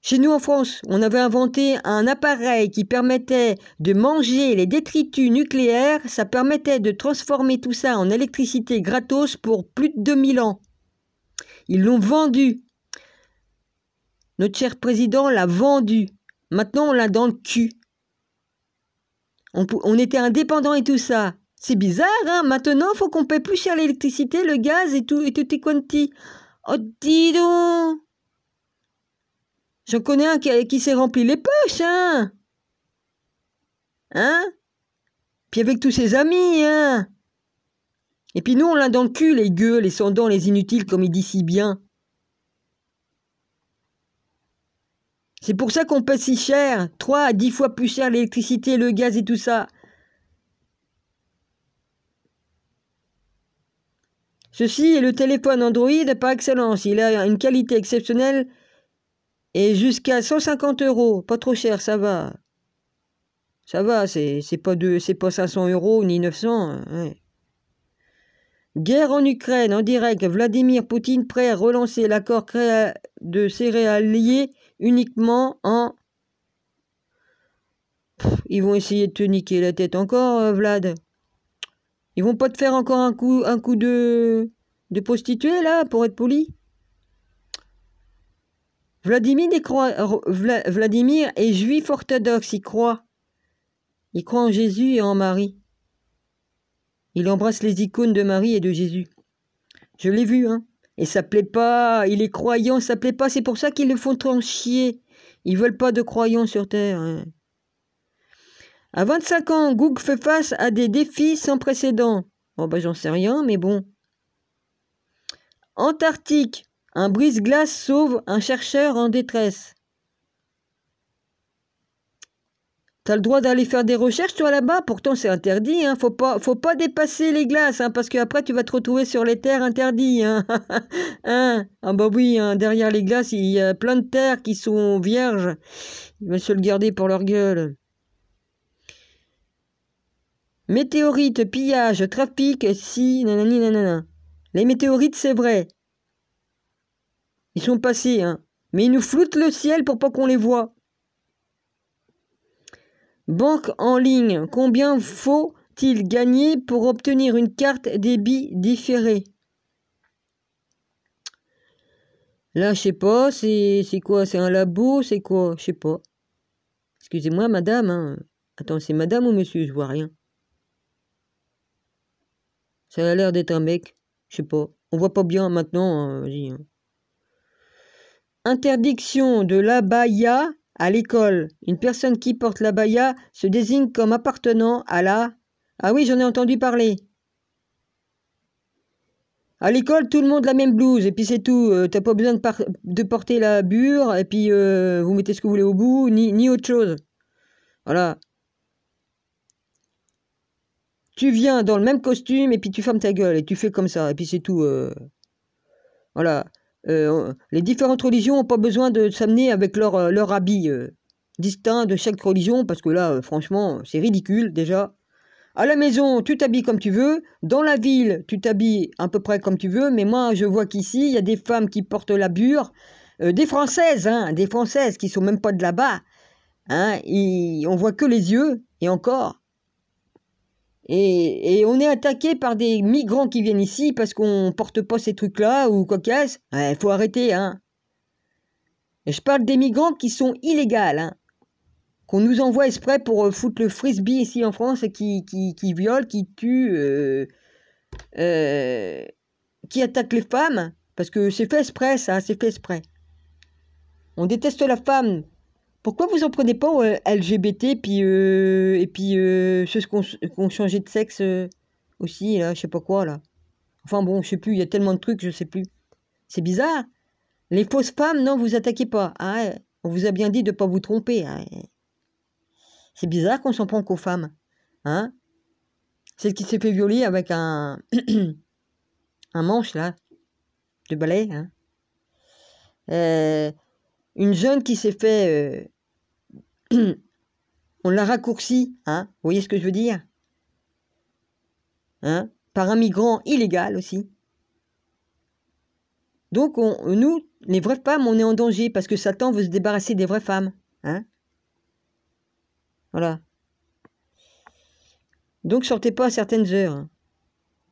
[SPEAKER 1] Chez nous en France, on avait inventé un appareil qui permettait de manger les détritus nucléaires. Ça permettait de transformer tout ça en électricité gratos pour plus de 2000 ans. Ils l'ont vendu. Notre cher président l'a vendu. Maintenant, on l'a dans le cul. On était indépendants et tout ça. C'est bizarre, hein? Maintenant, il faut qu'on paie plus cher l'électricité, le gaz et tout quanti. Oh, dis donc! J'en connais un qui s'est rempli les poches, hein. Hein? Puis avec tous ses amis, hein. Et puis nous, on l'a dans le cul, les gueux, les sans-dents, les inutiles, comme il dit si bien. C'est pour ça qu'on paie si cher, 3 à 10 fois plus cher l'électricité, le gaz et tout ça. Ceci est le téléphone Android par excellence. Il a une qualité exceptionnelle et jusqu'à 150 €. Pas trop cher, ça va. Ça va, c'est pas 500 € ni 900. Ouais. Guerre en Ukraine, en direct. Vladimir Poutine prêt à relancer l'accord de céréaliers uniquement en... Ils vont essayer de te niquer la tête encore, Vlad. Ils vont pas te faire encore un coup de prostituée, là, pour être poli. Vladimir est juif orthodoxe, il croit. Il croit en Jésus et en Marie. Il embrasse les icônes de Marie et de Jésus. Je l'ai vu, hein. Et ça plaît pas, il est croyant, ça plaît pas, c'est pour ça qu'ils le font trop chier. Ils veulent pas de croyants sur Terre. Hein. À 25 ans, Google fait face à des défis sans précédent. Bon, bah j'en sais rien, mais bon. Antarctique, un brise-glace sauve un chercheur en détresse. T'as le droit d'aller faire des recherches, toi, là-bas. Pourtant, c'est interdit. Hein. Faut pas dépasser les glaces, hein, parce qu'après, tu vas te retrouver sur les terres interdites. Hein. Hein. Ah bah oui, hein, derrière les glaces, il y a plein de terres qui sont vierges. Ils veulent se le garder pour leur gueule. Météorites, pillage, trafic, si... Nanani, nanana. Les météorites, c'est vrai. Ils sont passés, hein. Mais ils nous floutent le ciel pour pas qu'on les voit. Banque en ligne, combien faut-il gagner pour obtenir une carte débit différée? Là, je sais pas, c'est quoi? C'est un labo? C'est quoi? Je sais pas. Excusez-moi, madame. Hein. Attends, c'est madame ou monsieur? Je vois rien. Ça a l'air d'être un mec. Je sais pas. On voit pas bien maintenant. Hein. Vas-y. Hein. Interdiction de l'abaya à l'école. Une personne qui porte l'abaya se désigne comme appartenant à la... Ah oui, j'en ai entendu parler. À l'école, tout le monde la même blouse, et puis c'est tout. T'as pas besoin de porter la bure, et puis vous mettez ce que vous voulez au bout, ni autre chose. Voilà. Tu viens dans le même costume, et puis tu fermes ta gueule, et tu fais comme ça, et puis c'est tout. Voilà. Les différentes religions n'ont pas besoin de s'amener avec leur habit distinct de chaque religion, parce que là, franchement, c'est ridicule, déjà. À la maison, tu t'habilles comme tu veux. Dans la ville, tu t'habilles à peu près comme tu veux. Mais moi, je vois qu'ici, il y a des femmes qui portent la bure. Des Françaises, hein, des Françaises qui sont même pas de là-bas. Hein, on voit que les yeux, et encore. Et on est attaqué par des migrants qui viennent ici parce qu'on porte pas ces trucs-là ou quoi qu'est-ce. Ouais, faut arrêter, hein. Et je parle des migrants qui sont illégaux, hein. Qu'on nous envoie exprès pour foutre le frisbee ici en France et qui viole, qui tue, qui attaque les femmes, parce que c'est fait exprès, ça, c'est fait exprès. On déteste la femme. Pourquoi vous en prenez pas aux LGBT, et puis ceux qui ont changé de sexe aussi, là, je sais pas quoi, là. Enfin bon, je sais plus, il y a tellement de trucs, je sais plus. C'est bizarre. Les fausses femmes, non, vous attaquez pas. Ah ouais, on vous a bien dit de pas vous tromper. Hein. C'est bizarre qu'on s'en prend qu'aux femmes. Hein? Celle qui s'est fait violer avec un manche, là, de balai. Hein? Une jeune qui s'est fait... on l'a raccourci. Hein? Vous voyez ce que je veux dire? Hein? Par un migrant illégal aussi. Donc, nous, les vraies femmes, on est en danger parce que Satan veut se débarrasser des vraies femmes. Hein? Voilà. Donc, sortez pas à certaines heures. Hein.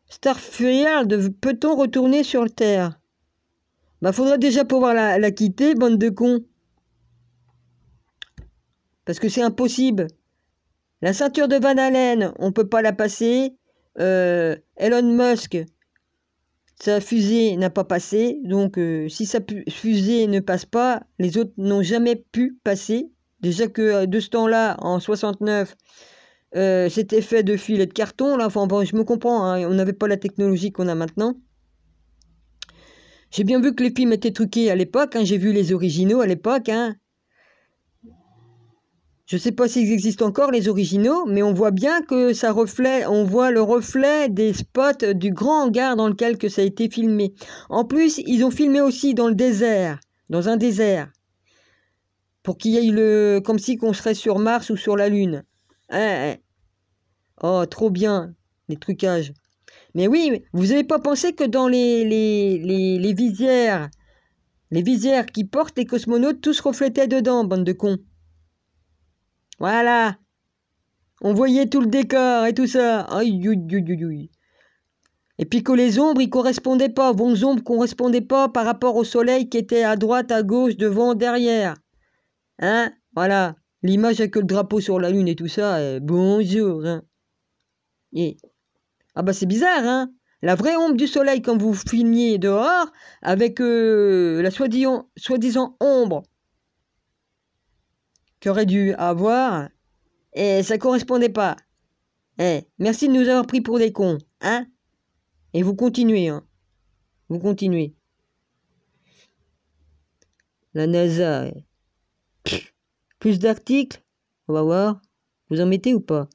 [SPEAKER 1] Starfield, peut-on retourner sur la Terre? Bah, faudra déjà pouvoir la quitter, bande de cons. Parce que c'est impossible. La ceinture de Van Allen, on peut pas la passer. Elon Musk, sa fusée n'a pas passé. Donc, si sa fusée ne passe pas, les autres n'ont jamais pu passer. Déjà que de ce temps-là, en 69, c'était fait de fil et de carton. Là, enfin, bon, je me comprends, hein, on n'avait pas la technologie qu'on a maintenant. J'ai bien vu que les films étaient truqués à l'époque. Hein, j'ai vu les originaux à l'époque. Hein. Je ne sais pas s'ils existent encore, les originaux, mais on voit bien que ça reflète, on voit le reflet des spots du grand hangar dans lequel que ça a été filmé. En plus, ils ont filmé aussi dans le désert, dans un désert, pour qu'il y ait comme si qu'on serait sur Mars ou sur la Lune. Oh, trop bien, les trucages. Mais oui, vous n'avez pas pensé que dans les visières qui portent les cosmonautes, tout se reflétait dedans, bande de cons. Voilà. On voyait tout le décor et tout ça. Aïe, aïe, aïe, aïe. Et puis que les ombres, ils correspondaient pas. Vos ombres correspondaient pas par rapport au soleil qui était à droite, à gauche, devant, derrière. Hein? Voilà. L'image avec le drapeau sur la lune et tout ça. Bonjour. Hein. Et... Ah bah c'est bizarre, hein? La vraie ombre du soleil quand vous filmiez dehors avec la soi-disant ombre qu'aurait dû avoir. Et ça correspondait pas. Merci de nous avoir pris pour des cons, hein? Et vous continuez, hein? Vous continuez. La NASA. Plus d'articles? On va voir. Vous en mettez ou pas?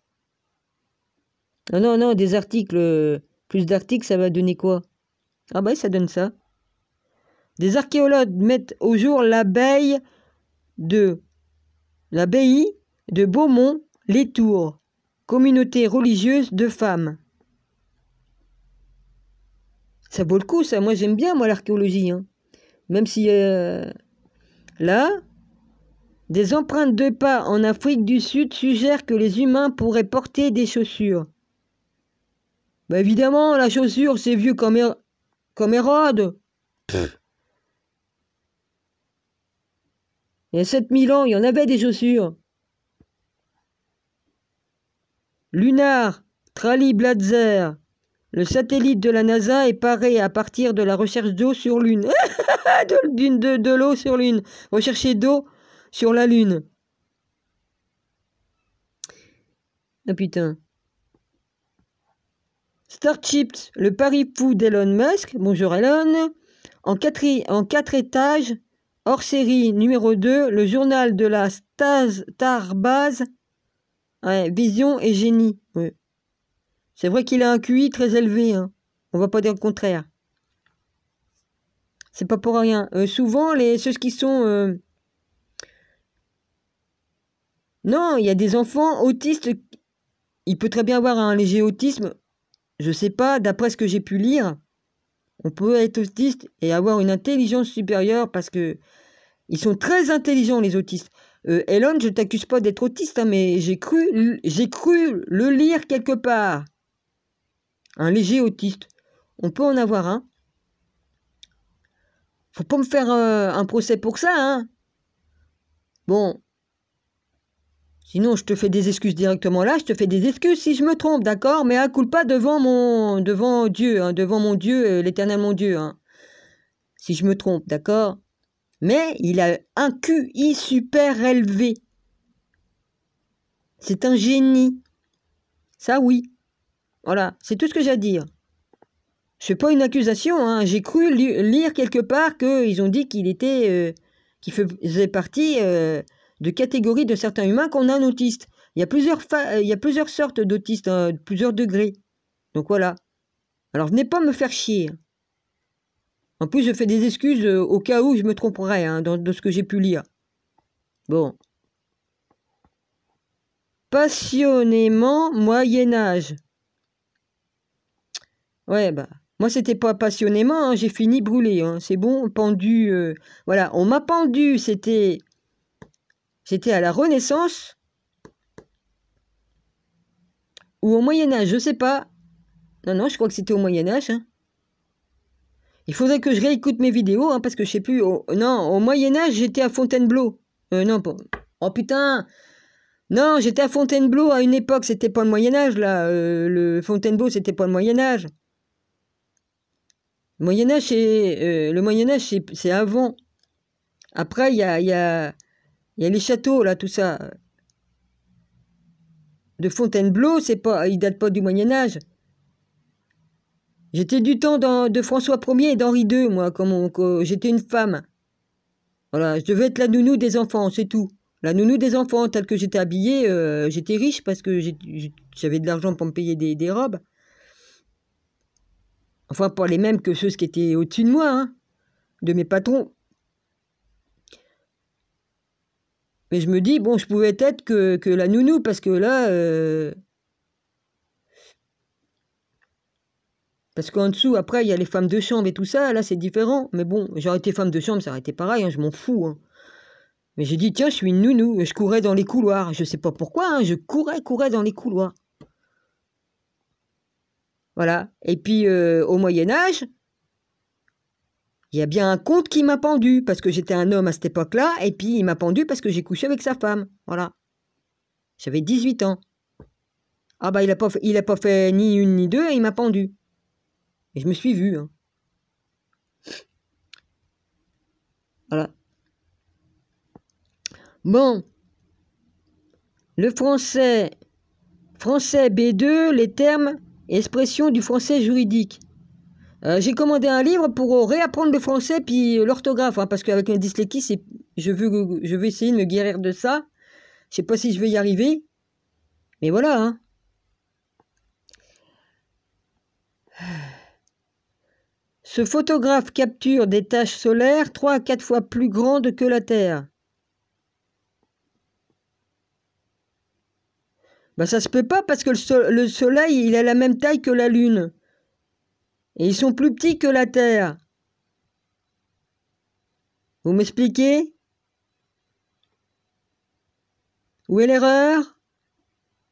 [SPEAKER 1] Non, des articles. Plus d'articles, ça va donner quoi? Ah bah ça donne ça. Des archéologues mettent au jour l'abbaye de Beaumont-les-Tours, communauté religieuse de femmes. Ça vaut le coup, ça. Moi, j'aime bien, moi, l'archéologie. Hein. Même si... là, des empreintes de pas en Afrique du Sud suggèrent que les humains pourraient porter des chaussures. Bah évidemment, la chaussure, c'est vieux comme Hérode. Il y a 7000 ans, il y en avait des chaussures. Lunar Tralibladzer, le satellite de la NASA, est paré à partir de la recherche d'eau sur Lune. de l'eau sur Lune. Rechercher d'eau sur la Lune. Ah putain. Starships, le pari fou d'Elon Musk. Bonjour Elon. En 4 étages, hors série numéro 2, le journal de la Starbase. Ouais, vision et génie. Ouais. C'est vrai qu'il a un QI très élevé. Hein. On va pas dire le contraire. C'est pas pour rien. Souvent, ceux qui sont... Non, il y a des enfants autistes. Il peut très bien avoir un léger autisme. Je sais pas, d'après ce que j'ai pu lire, on peut être autiste et avoir une intelligence supérieure parce que ils sont très intelligents, les autistes. Elon, je t'accuse pas d'être autiste, hein, mais j'ai cru le lire quelque part. Un léger autiste. On peut en avoir un. Faut pas me faire un procès pour ça, hein. Bon. Sinon, je te fais des excuses directement là. Je te fais des excuses si je me trompe, d'accord? Mais à culpa devant Dieu, hein, devant mon Dieu, l'éternel mon Dieu, hein. Si je me trompe, d'accord? Mais il a un QI super élevé. C'est un génie. Ça, oui. Voilà, c'est tout ce que j'ai à dire. Je fais pas une accusation, hein. J'ai cru lire quelque part qu'ils ont dit qu'il faisait partie de catégories de certains humains qu'on a un autiste. Il y a plusieurs sortes d'autistes, hein, plusieurs degrés. Donc voilà. Alors venez pas me faire chier. En plus, je fais des excuses au cas où je me tromperais hein, de ce que j'ai pu lire. Bon. Passionnément Moyen-Âge. Ouais, bah... Moi, c'était pas passionnément, hein, j'ai fini brûlé. Hein, c'est bon, pendu... voilà, on m'a pendu, c'était à la Renaissance ou au Moyen-Âge, je sais pas. Non, je crois que c'était au Moyen-Âge. Hein. Il faudrait que je réécoute mes vidéos, hein, parce que je sais plus... non, au Moyen-Âge, j'étais à Fontainebleau. Non, pas... Oh putain. Non, j'étais à Fontainebleau à une époque, c'était pas le Moyen-Âge, là. Le Fontainebleau, c'était pas le Moyen-Âge. Le Moyen-Âge, c'est avant. Après, il y a les châteaux, là, tout ça. De Fontainebleau, il date pas du Moyen-Âge. J'étais du temps de François Ier et d'Henri II, moi, quand j'étais une femme. Voilà, je devais être la nounou des enfants, c'est tout. La nounou des enfants, telle que j'étais habillée, j'étais riche parce que j'avais de l'argent pour me payer des robes. Enfin, pas les mêmes que ceux qui étaient au-dessus de moi, hein, de mes patrons. Mais je me dis, bon, je pouvais être que la nounou, parce que là... parce qu'en dessous, après, il y a les femmes de chambre et tout ça, là, c'est différent. Mais bon, j'aurais été femme de chambre, ça aurait été pareil, hein, je m'en fous. Hein. Mais j'ai dit, tiens, je suis une nounou, je courais dans les couloirs. Je sais pas pourquoi, hein, je courais dans les couloirs. Voilà. Et puis, au Moyen-Âge, il y a bien un comte qui m'a pendu, parce que j'étais un homme à cette époque-là, et puis il m'a pendu parce que j'ai couché avec sa femme. Voilà. J'avais 18 ans. Ah bah, il a pas fait ni une ni deux, et il m'a pendu. Et je me suis vue. Hein. Voilà. Bon. Le français B2, les termes et expressions du français juridique. J'ai commandé un livre pour réapprendre le français puis l'orthographe, hein, parce qu'avec la dyslexie, je veux essayer de me guérir de ça. Je sais pas si je vais y arriver, mais voilà. Hein. Ce photographe capture des taches solaires 3 à 4 fois plus grandes que la Terre. Bah ça se peut pas parce que le Soleil, il a la même taille que la Lune. Et ils sont plus petits que la Terre. Vous m'expliquez? Où est l'erreur?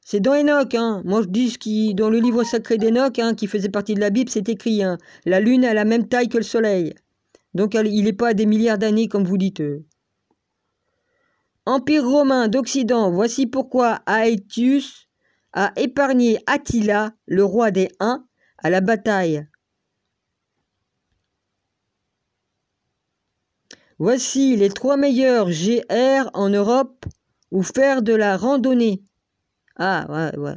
[SPEAKER 1] C'est dans Enoch, hein. Moi je dis ce qui, dans le livre sacré d'Enoch, hein, qui faisait partie de la Bible, c'est écrit, hein. La Lune a la même taille que le Soleil. Donc il n'est pas à des milliards d'années comme vous dites. Empire romain d'Occident, voici pourquoi Aetius a épargné Attila, le roi des Huns, à la bataille. Voici les 3 meilleurs GR en Europe où faire de la randonnée. Ah, ouais.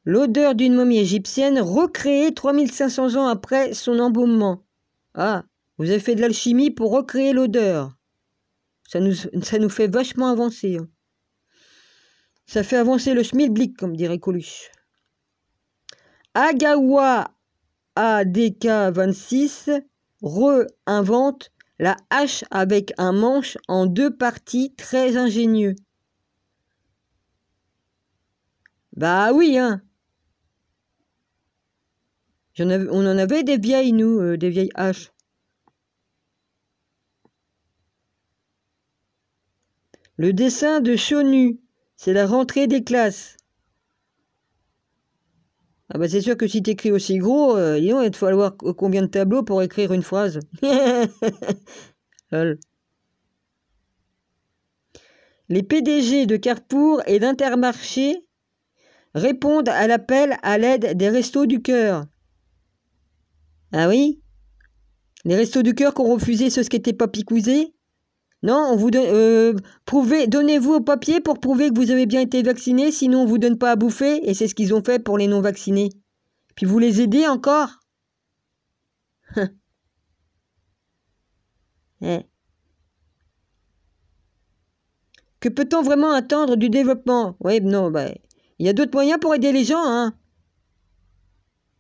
[SPEAKER 1] L'odeur d'une momie égyptienne recréée 3500 ans après son embaumement. Ah, vous avez fait de l'alchimie pour recréer l'odeur. Ça nous fait vachement avancer. Hein. Ça fait avancer le schmilblick, comme dirait Coluche. Agawa ADK26 re-invente la hache avec un manche en 2 parties très ingénieux. Bah oui, hein. On en avait des vieilles, nous, des vieilles haches. Le dessin de Chonu, c'est la rentrée des classes. Ah bah c'est sûr que si t'écris aussi gros, il va te falloir combien de tableaux pour écrire une phrase. Les PDG de Carrefour et d'Intermarché répondent à l'appel à l'aide des Restos du Cœur. Ah oui? Les Restos du Cœur qui ont refusé ceux qui n'étaient pas picousés? Non, on vous donne, donnez-vous au papier pour prouver que vous avez bien été vacciné, sinon on vous donne pas à bouffer, et c'est ce qu'ils ont fait pour les non-vaccinés. Puis vous les aidez encore? Que peut-on vraiment attendre du développement? Oui, non, bah, il y a d'autres moyens pour aider les gens, hein.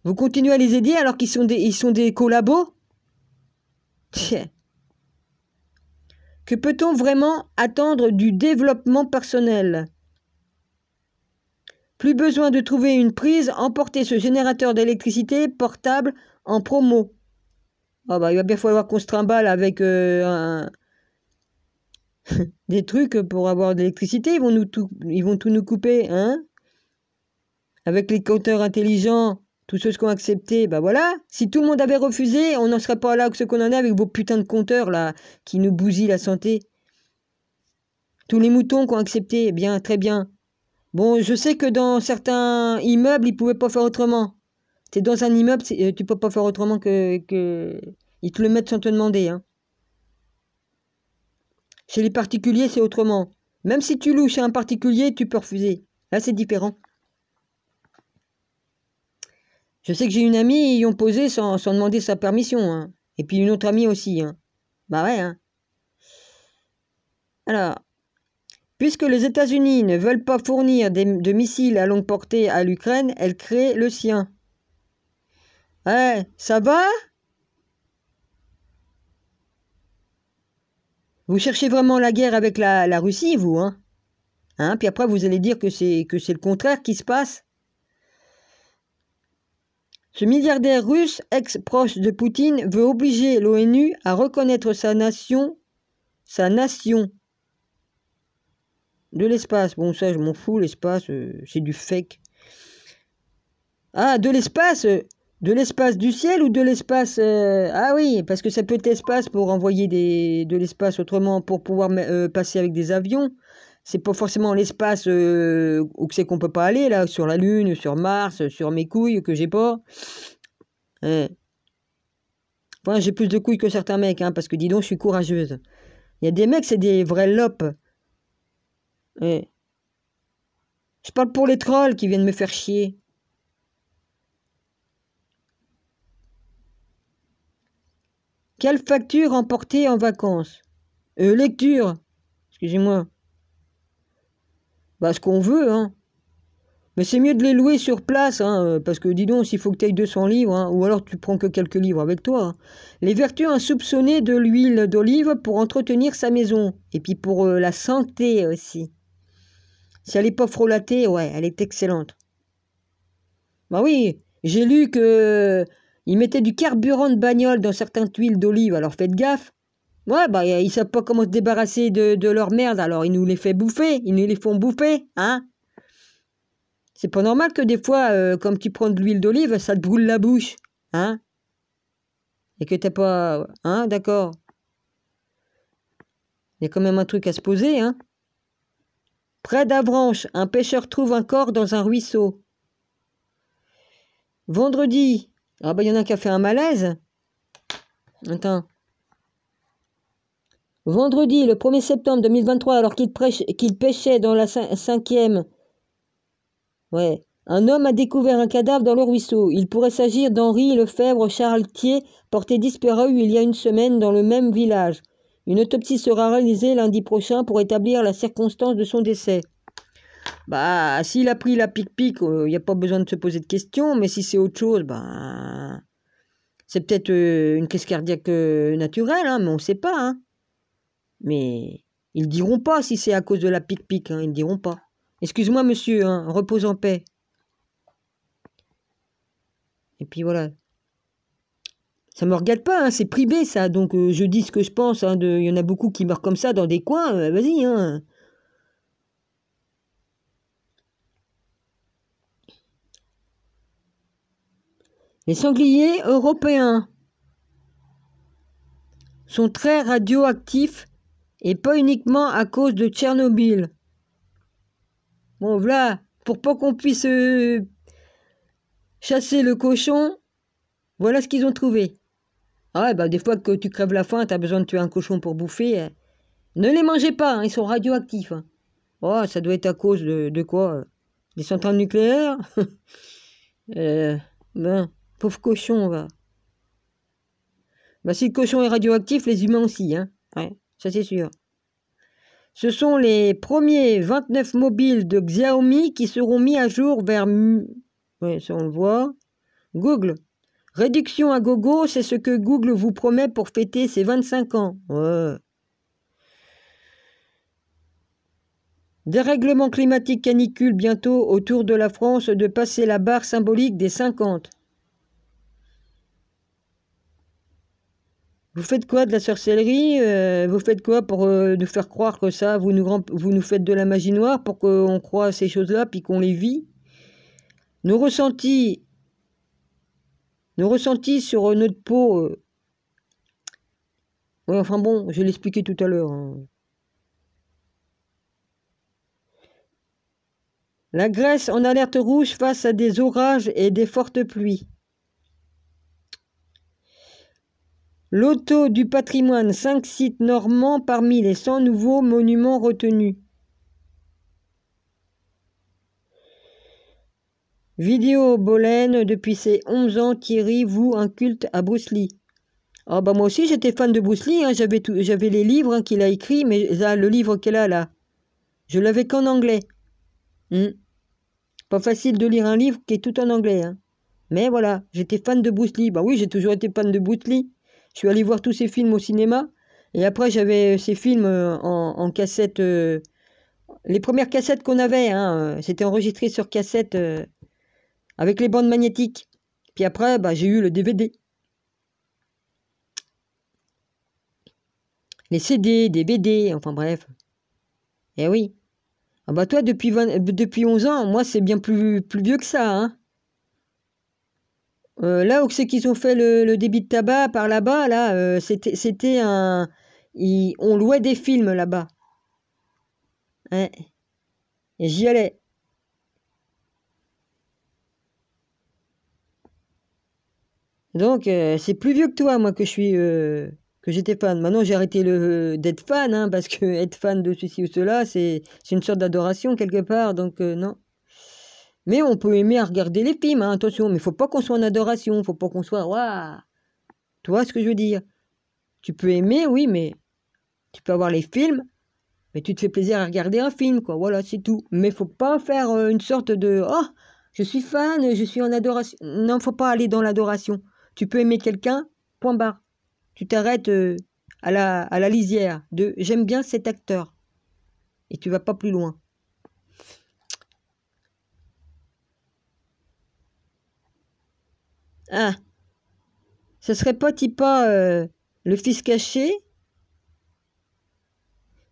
[SPEAKER 1] Vous continuez à les aider alors qu'ils sont des collabos? Que peut-on vraiment attendre du développement personnel? Plus besoin de trouver une prise, emporter ce générateur d'électricité portable en promo. Ah bah, il va bien falloir qu'on se trimballe avec des trucs pour avoir de l'électricité. Ils vont tout nous couper, hein? Avec les compteurs intelligents, tous ceux qui ont accepté, bah voilà. Si tout le monde avait refusé, on n'en serait pas là que ce qu'on en est avec vos putains de compteurs là, qui nous bousillent la santé. Tous les moutons qui ont accepté, bien, très bien. Bon, je sais que dans certains immeubles, ils pouvaient pas faire autrement. T'es dans un immeuble, tu peux pas faire autrement que... Ils te le mettent sans te demander, hein. Chez les particuliers, c'est autrement. Même si tu loues chez un particulier, tu peux refuser. Là, c'est différent. Je sais que j'ai une amie, ils y ont posé sans demander sa permission, hein. Et puis une autre amie aussi, hein. Bah ouais, hein. Alors, puisque les États-Unis ne veulent pas fournir de missiles à longue portée à l'Ukraine, elle crée le sien. Ouais, ça va? Vous cherchez vraiment la guerre avec la Russie, vous, hein? Puis après, vous allez dire que c'est le contraire qui se passe. Ce milliardaire russe, ex-proche de Poutine, veut obliger l'ONU à reconnaître sa nation de l'espace. Bon, ça, je m'en fous, l'espace, c'est du fake. Ah, de l'espace du ciel ou de l'espace Ah oui, parce que ça peut être l'espace pour envoyer de l'espace autrement, pour pouvoir passer avec des avions. C'est pas forcément l'espace où c'est qu'on peut pas aller, là, sur la Lune, sur Mars, sur mes couilles que j'ai pas. Enfin, j'ai plus de couilles que certains mecs, hein, parce que dis donc, je suis courageuse. Il y a des mecs, c'est des vrais lopes. Je parle pour les trolls qui viennent me faire chier. Quelle facture emporter en vacances? Lecture. Excusez-moi. Bah, ce qu'on veut, hein. Mais c'est mieux de les louer sur place, hein, parce que dis donc, s'il faut que tu ailles 200 livres, hein, ou alors tu prends que quelques livres avec toi. Hein. Les vertus insoupçonnées de l'huile d'olive pour entretenir sa maison. Et puis pour la santé aussi. Si elle n'est pas frôlatée, ouais, elle est excellente. Bah oui, j'ai lu que ils mettaient du carburant de bagnole dans certaines huiles d'olive, alors faites gaffe. Ouais, bah ils savent pas comment se débarrasser de leur merde, alors ils nous les font bouffer, ils nous les font bouffer, hein. C'est pas normal que des fois, comme tu prends de l'huile d'olive, ça te brûle la bouche, hein. Et que t'as pas... Hein, d'accord. Il y a quand même un truc à se poser, hein. Près d'Avranches, un pêcheur trouve un corps dans un ruisseau. Vendredi. Ah bah il y en a qui a fait un malaise. Attends. Vendredi, le 1er septembre 2023, alors qu'il pêchait dans la 5e... Ouais. Un homme a découvert un cadavre dans le ruisseau. Il pourrait s'agir d'Henri Lefebvre Charletier, porté disparu il y a une semaine dans le même village. Une autopsie sera réalisée lundi prochain pour établir la circonstance de son décès. Bah, s'il a pris la pique-pique, il n'y a pas besoin de se poser de questions, mais si c'est autre chose, bah, c'est peut-être une crise cardiaque naturelle, hein, mais on ne sait pas. Hein. Mais ils diront pas si c'est à cause de la pique-pique, hein, ils ne diront pas. Excuse-moi, monsieur, hein, repose en paix. Et puis voilà. Ça me regarde pas, hein, c'est privé ça, donc je dis ce que je pense. Hein, il y en a beaucoup qui meurent comme ça dans des coins, vas-y. Hein. Les sangliers européens sont très radioactifs et pas uniquement à cause de Tchernobyl. Bon, voilà, pour pas qu'on puisse chasser le cochon, voilà ce qu'ils ont trouvé. Ah ouais, bah des fois que tu crèves la faim, t'as besoin de tuer un cochon pour bouffer. Ne les mangez pas, hein, ils sont radioactifs. Hein. Oh, ça doit être à cause de quoi Des centrales nucléaires Ben, pauvre cochon, va. Bah si le cochon est radioactif, les humains aussi, hein. Ouais, ça c'est sûr. Ce sont les premiers 29 mobiles de Xiaomi qui seront mis à jour vers... Ouais, ça on le voit. Google. Réduction à gogo, c'est ce que Google vous promet pour fêter ses 25 ans. Ouais. Dérèglement climatique canicule bientôt autour de la France de passer la barre symbolique des 50. Vous faites quoi de la sorcellerie Vous faites quoi pour nous faire croire que ça vous nous faites de la magie noire pour qu'on croie à ces choses-là puis qu'on les vit Nos ressentis sur notre peau... Ouais, enfin bon, je vais l'expliquer tout à l'heure. Hein. La Grèce en alerte rouge face à des orages et des fortes pluies. Loto du patrimoine, 5 sites normands parmi les 100 nouveaux monuments retenus. Vidéo Bolène, depuis ses 11 ans, Thierry voue un culte à Bruce Lee. Ah bah moi aussi j'étais fan de Bruce Lee, hein, j'avais les livres hein, qu'il a écrits, mais là, le livre qu'elle a là, je l'avais qu'en anglais. Pas facile de lire un livre qui est tout en anglais. Hein. Mais voilà, j'étais fan de Bruce Lee. Bah oui, j'ai toujours été fan de Bruce Lee. Je suis allé voir tous ses films au cinéma. Et après, j'avais ces films en cassette. Les premières cassettes qu'on avait, hein, c'était enregistré sur cassette avec les bandes magnétiques. Puis après, bah, j'ai eu le DVD. Les CD, DVD, enfin bref. Eh oui. Ah bah toi, depuis 11 ans, moi, c'est bien plus vieux que ça. Hein. Là où c'est qu'ils ont fait le débit de tabac par là-bas, là, c'était un... on louait des films là-bas. Ouais. Et j'y allais. Donc, c'est plus vieux que toi, moi, que j'étais fan. Maintenant, j'ai arrêté d'être fan, hein, parce que être fan de ceci ou cela, c'est une sorte d'adoration quelque part, donc non. Mais on peut aimer à regarder les films, hein, attention, mais il faut pas qu'on soit en adoration, faut pas qu'on soit... Waouh. Tu vois ce que je veux dire? Tu peux aimer, oui, mais tu peux avoir les films, mais tu te fais plaisir à regarder un film, quoi, voilà, c'est tout. Mais faut pas faire une sorte de... Oh, je suis fan, je suis en adoration. Non, faut pas aller dans l'adoration. Tu peux aimer quelqu'un, point barre. Tu t'arrêtes à la lisière de « j'aime bien cet acteur ». Et tu vas pas plus loin. Ah, ce serait pas Tipa le fils caché?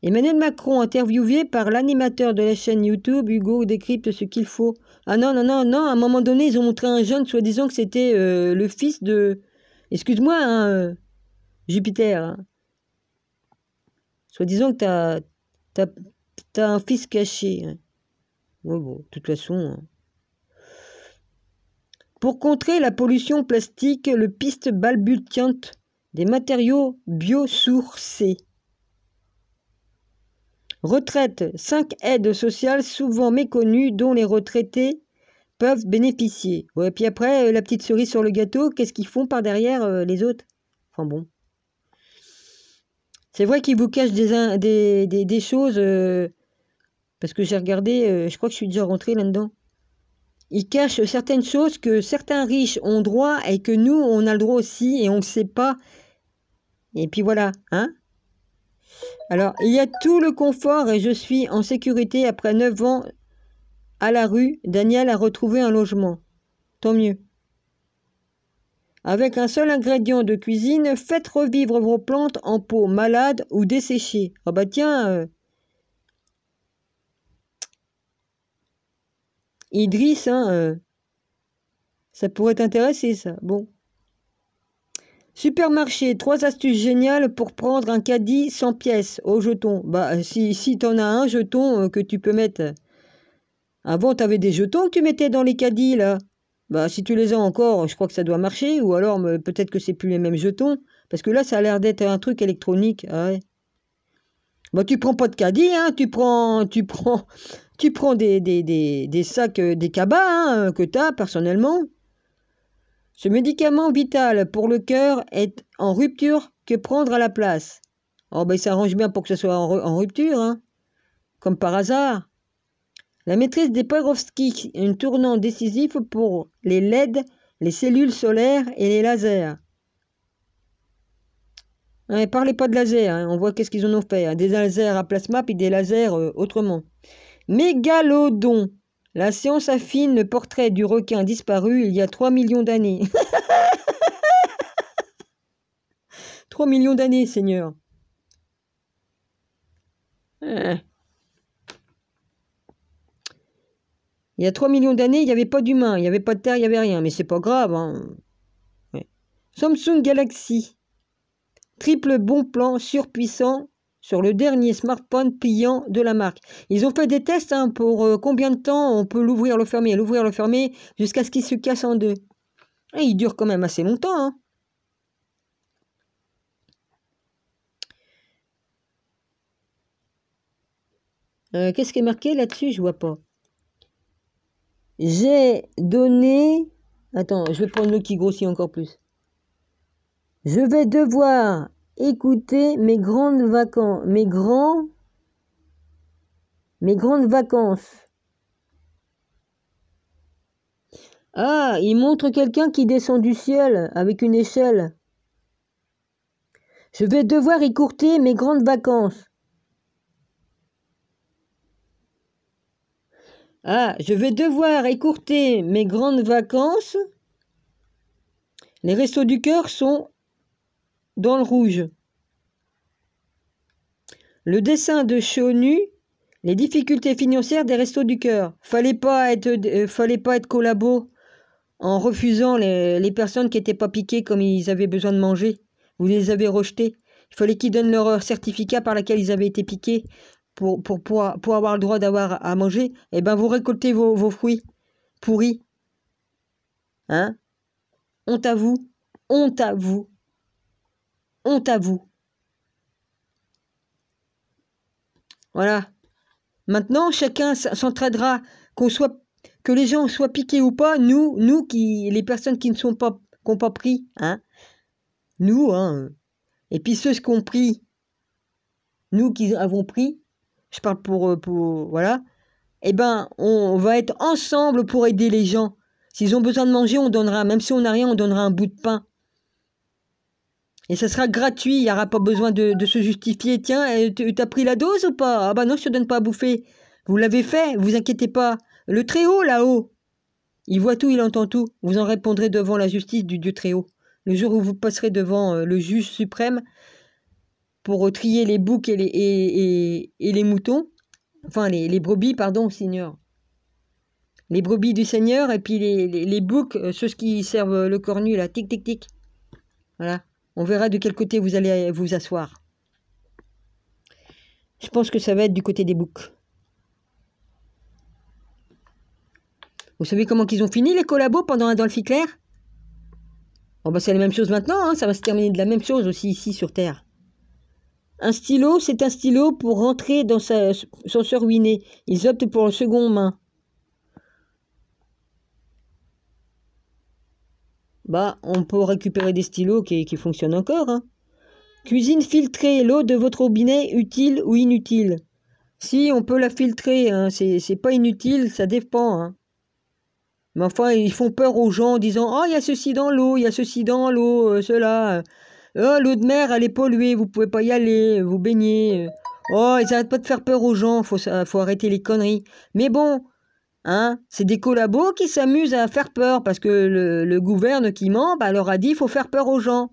[SPEAKER 1] Emmanuel Macron, interviewé par l'animateur de la chaîne YouTube, Hugo décrypte ce qu'il faut. Ah non, non, non, non, à un moment donné, ils ont montré un jeune, soi-disant que c'était le fils de... Excuse-moi, hein, Jupiter. Hein. Soi-disant que t'as un fils caché. Hein. Ouais, bon, de toute façon... Hein. Pour contrer la pollution plastique, le piste balbutiante des matériaux biosourcés. Retraite, 5 aides sociales souvent méconnues dont les retraités peuvent bénéficier. Ouais, puis après, la petite cerise sur le gâteau, qu'est-ce qu'ils font par derrière les autres? Enfin bon. C'est vrai qu'ils vous cachent des choses, parce que j'ai regardé, je crois que je suis déjà rentrée là-dedans. Ils cachent certaines choses que certains riches ont droit et que nous, on a le droit aussi et on ne le sait pas. Et puis voilà, hein? Alors, il y a tout le confort et je suis en sécurité après 9 ans à la rue. Daniel a retrouvé un logement. Tant mieux. Avec un seul ingrédient de cuisine, faites revivre vos plantes en pot malades ou desséchées. Ah bah tiens, Idriss, hein, ça pourrait t'intéresser ça. Bon. Supermarché, 3 astuces géniales pour prendre un caddie sans pièces au jeton. Bah si t'en as un jeton que tu peux mettre. Avant t'avais des jetons que tu mettais dans les caddies là. Bah si tu les as encore, je crois que ça doit marcher. Ou alors peut-être que c'est plus les mêmes jetons. Parce que là ça a l'air d'être un truc électronique. Ah ouais. Bah tu prends pas de caddie, hein, tu prends des sacs, des cabas hein, que tu as personnellement. Ce médicament vital pour le cœur est en rupture que prendre à la place. Oh ben il s'arrange bien pour que ce soit en rupture, hein, comme par hasard. La maîtrise des perovskis, un tournant décisif pour les LED, les cellules solaires et les lasers. Ouais, parlez pas de laser, hein, on voit qu'est-ce qu'ils en ont fait. Hein, des lasers à plasma puis des lasers autrement. Mégalodon. La science affine le portrait du requin disparu il y a 3 millions d'années. 3 millions d'années, Seigneur. Il y a 3 millions d'années, il n'y avait pas d'humains, il n'y avait pas de terre, il n'y avait rien. Mais c'est pas grave. Hein. Ouais. Samsung Galaxy. Triple bon plan surpuissant sur le dernier smartphone pliant de la marque. Ils ont fait des tests hein, pour combien de temps on peut l'ouvrir, le fermer, jusqu'à ce qu'il se casse en deux. Et il dure quand même assez longtemps. Hein. Qu'est-ce qui est marqué là-dessus? Je vois pas. J'ai donné... Attends, je vais prendre le qui grossit encore plus. Je vais devoir écouter mes grandes vacances. Mes grandes vacances. Ah, il montre quelqu'un qui descend du ciel avec une échelle. Je vais devoir écourter mes grandes vacances. Ah, je vais devoir écourter mes grandes vacances. Les restos du cœur sont dans le rouge. Le dessin de Chonu, les difficultés financières des restos du cœur. Fallait pas être collabo en refusant les personnes qui n'étaient pas piquées comme ils avaient besoin de manger. Vous les avez rejetés. Il fallait qu'ils donnent leur certificat par lequel ils avaient été piqués pour avoir le droit d'avoir à manger. Eh bien, vous récoltez vos fruits pourris. Hein? Honte à vous. Honte à vous. Honte à vous. Voilà. Maintenant, chacun s'entraidera, que les gens soient piqués ou pas. Nous les personnes qui n'ont pas pris, hein. Nous, hein. Et puis ceux qui ont pris, nous qui avons pris, je parle pour voilà. Eh ben, on va être ensemble pour aider les gens. S'ils ont besoin de manger, on donnera. Même si on n'a rien, on donnera un bout de pain. Et ça sera gratuit, il n'y aura pas besoin de se justifier. Tiens, t'as pris la dose ou pas? Ah bah non, je te donne pas à bouffer. Vous l'avez fait, vous inquiétez pas. Le Très-Haut, là-haut, il voit tout, il entend tout. Vous en répondrez devant la justice du Dieu Très-Haut. Le jour où vous passerez devant le juge suprême pour trier les boucs et les moutons, enfin les brebis, pardon, Seigneur. Les brebis du Seigneur et puis les boucs, ceux qui servent le cornu, là, tic, tic, tic. Voilà. On verra de quel côté vous allez vous asseoir. Je pense que ça va être du côté des boucs. Vous savez comment qu'ils ont fini les collabos pendant Adolf Hitler? Oh bah c'est la même chose maintenant, hein, ça va se terminer de la même chose aussi ici sur Terre. Un stylo, c'est un stylo pour rentrer sans se ruiner. Ils optent pour le second main. Bah, on peut récupérer des stylos qui fonctionnent encore, hein. Cuisine filtrée, l'eau de votre robinet utile ou inutile? Si, on peut la filtrer, hein, c'est pas inutile, ça dépend, hein. Mais enfin, ils font peur aux gens en disant « Oh, il y a ceci dans l'eau, il y a ceci dans l'eau, cela. Oh, l'eau de mer, elle est polluée, vous pouvez pas y aller, vous baignez. Oh, ils arrêtent pas de faire peur aux gens, faut arrêter les conneries. Mais bon, hein, c'est des collabos qui s'amusent à faire peur parce que le gouverne qui ment, bah, leur a dit il faut faire peur aux gens.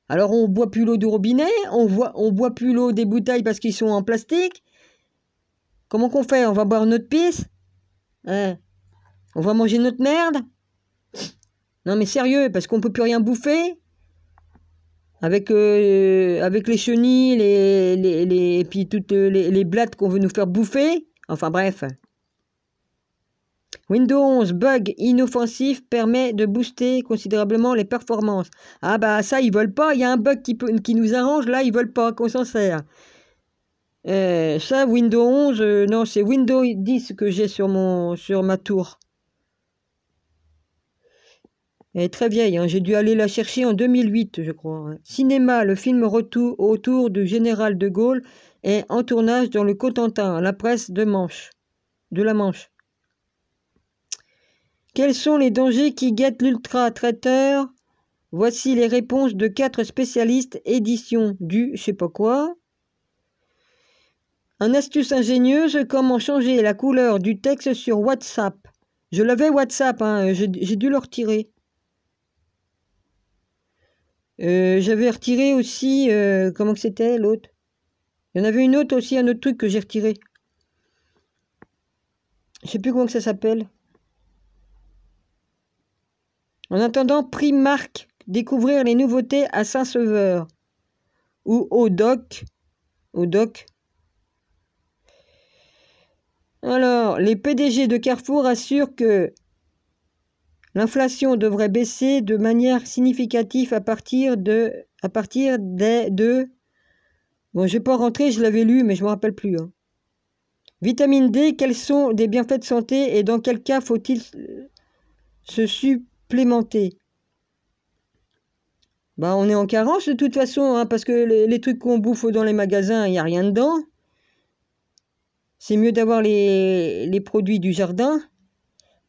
[SPEAKER 1] Alors on boit plus l'eau du robinet, on boit plus l'eau des bouteilles parce qu'ils sont en plastique. Comment qu'on fait? On va boire notre pisse? Hein? On va manger notre merde? Non mais sérieux, parce qu'on peut plus rien bouffer? Avec les chenilles, et puis toutes les blattes qu'on veut nous faire bouffer? Enfin bref. Windows 11, bug inoffensif, permet de booster considérablement les performances. Ah bah ça, ils veulent pas. Il y a un bug qui nous arrange, là, ils veulent pas qu'on s'en sert. Ça, Windows 11, non, c'est Windows 10 que j'ai sur ma tour. Elle est très vieille, hein. J'ai dû aller la chercher en 2008, je crois. Cinéma, le film retour autour du général de Gaulle est en tournage dans le Cotentin, la presse de la Manche. Quels sont les dangers qui guettent l'ultra-traiteur? Voici les réponses de 4 spécialistes édition du je sais pas quoi. Un astuce ingénieuse, comment changer la couleur du texte sur WhatsApp. Je l'avais WhatsApp, hein, j'ai dû le retirer. J'avais retiré aussi, comment que c'était l'autre? Il y en avait une autre aussi, un autre truc que j'ai retiré. Je sais plus comment que ça s'appelle. En attendant, Primark, découvrir les nouveautés à Saint-Sauveur ou au Doc. au doc. Alors, les PDG de Carrefour assurent que l'inflation devrait baisser de manière significative à partir des Bon, je vais pas rentrer, je l'avais lu, mais je me rappelle plus. Hein. Vitamine D, quels sont des bienfaits de santé et dans quel cas faut-il se supplémenter? Bah, on est en carence de toute façon, hein, parce que les trucs qu'on bouffe dans les magasins, il n'y a rien dedans. C'est mieux d'avoir les produits du jardin.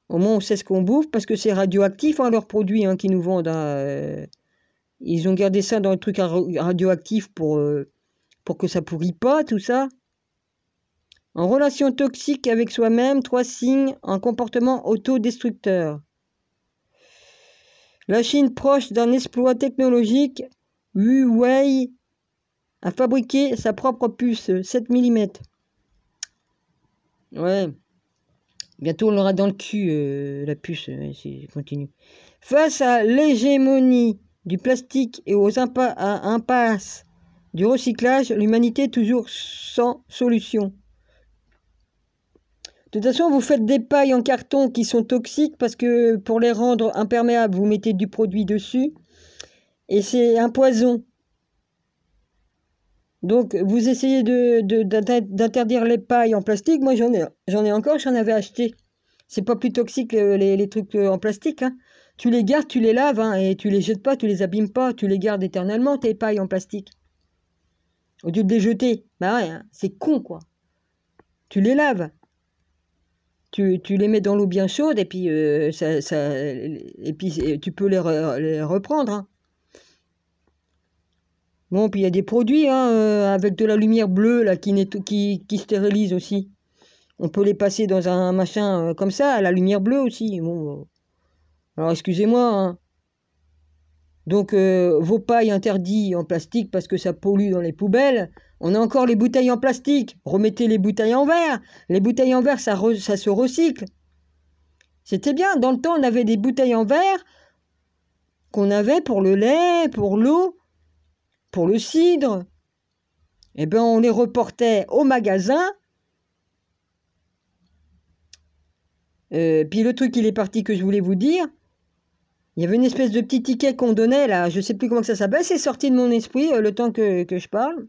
[SPEAKER 1] Au moins, on sait ce qu'on bouffe, parce que c'est radioactif, hein, leurs produits hein, qu'ils nous vendent. Hein. Ils ont gardé ça dans le truc radioactif pour que ça pourrit pas, tout ça. En relation toxique avec soi-même, 3 signes, un comportement autodestructeur. La Chine proche d'un exploit technologique, Huawei a fabriqué sa propre puce 7 mm. Ouais. Bientôt on l'aura dans le cul, la puce, si je continue. Face à l'hégémonie du plastique et aux impasses du recyclage, l'humanité est toujours sans solution. De toute façon, vous faites des pailles en carton qui sont toxiques parce que pour les rendre imperméables, vous mettez du produit dessus. Et c'est un poison. Donc, vous essayez d'interdire les pailles en plastique. Moi, j'en ai encore, j'en avais acheté. C'est pas plus toxique les trucs en plastique. Hein. Tu les gardes, tu les laves hein, et tu les jettes pas, tu les abîmes pas. Tu les gardes éternellement, tes pailles en plastique. Au lieu de les jeter. Bah ouais, hein, c'est con, quoi. Tu les laves. Tu les mets dans l'eau bien chaude et puis, tu peux les reprendre. Hein. Bon, puis il y a des produits hein, avec de la lumière bleue là, qui stérilise aussi. On peut les passer dans un machin comme ça, à la lumière bleue aussi. Bon, alors excusez-moi. Hein. Donc vos pailles interdites en plastique parce que ça pollue dans les poubelles. On a encore les bouteilles en plastique. Remettez les bouteilles en verre. Les bouteilles en verre, ça se recycle. C'était bien. Dans le temps, on avait des bouteilles en verre qu'on avait pour le lait, pour l'eau, pour le cidre. Eh bien, on les reportait au magasin. Puis le truc, il est parti que je voulais vous dire. Il y avait une espèce de petit ticket qu'on donnait, là. Je ne sais plus comment ça s'appelle. C'est sorti de mon esprit le temps que je parle.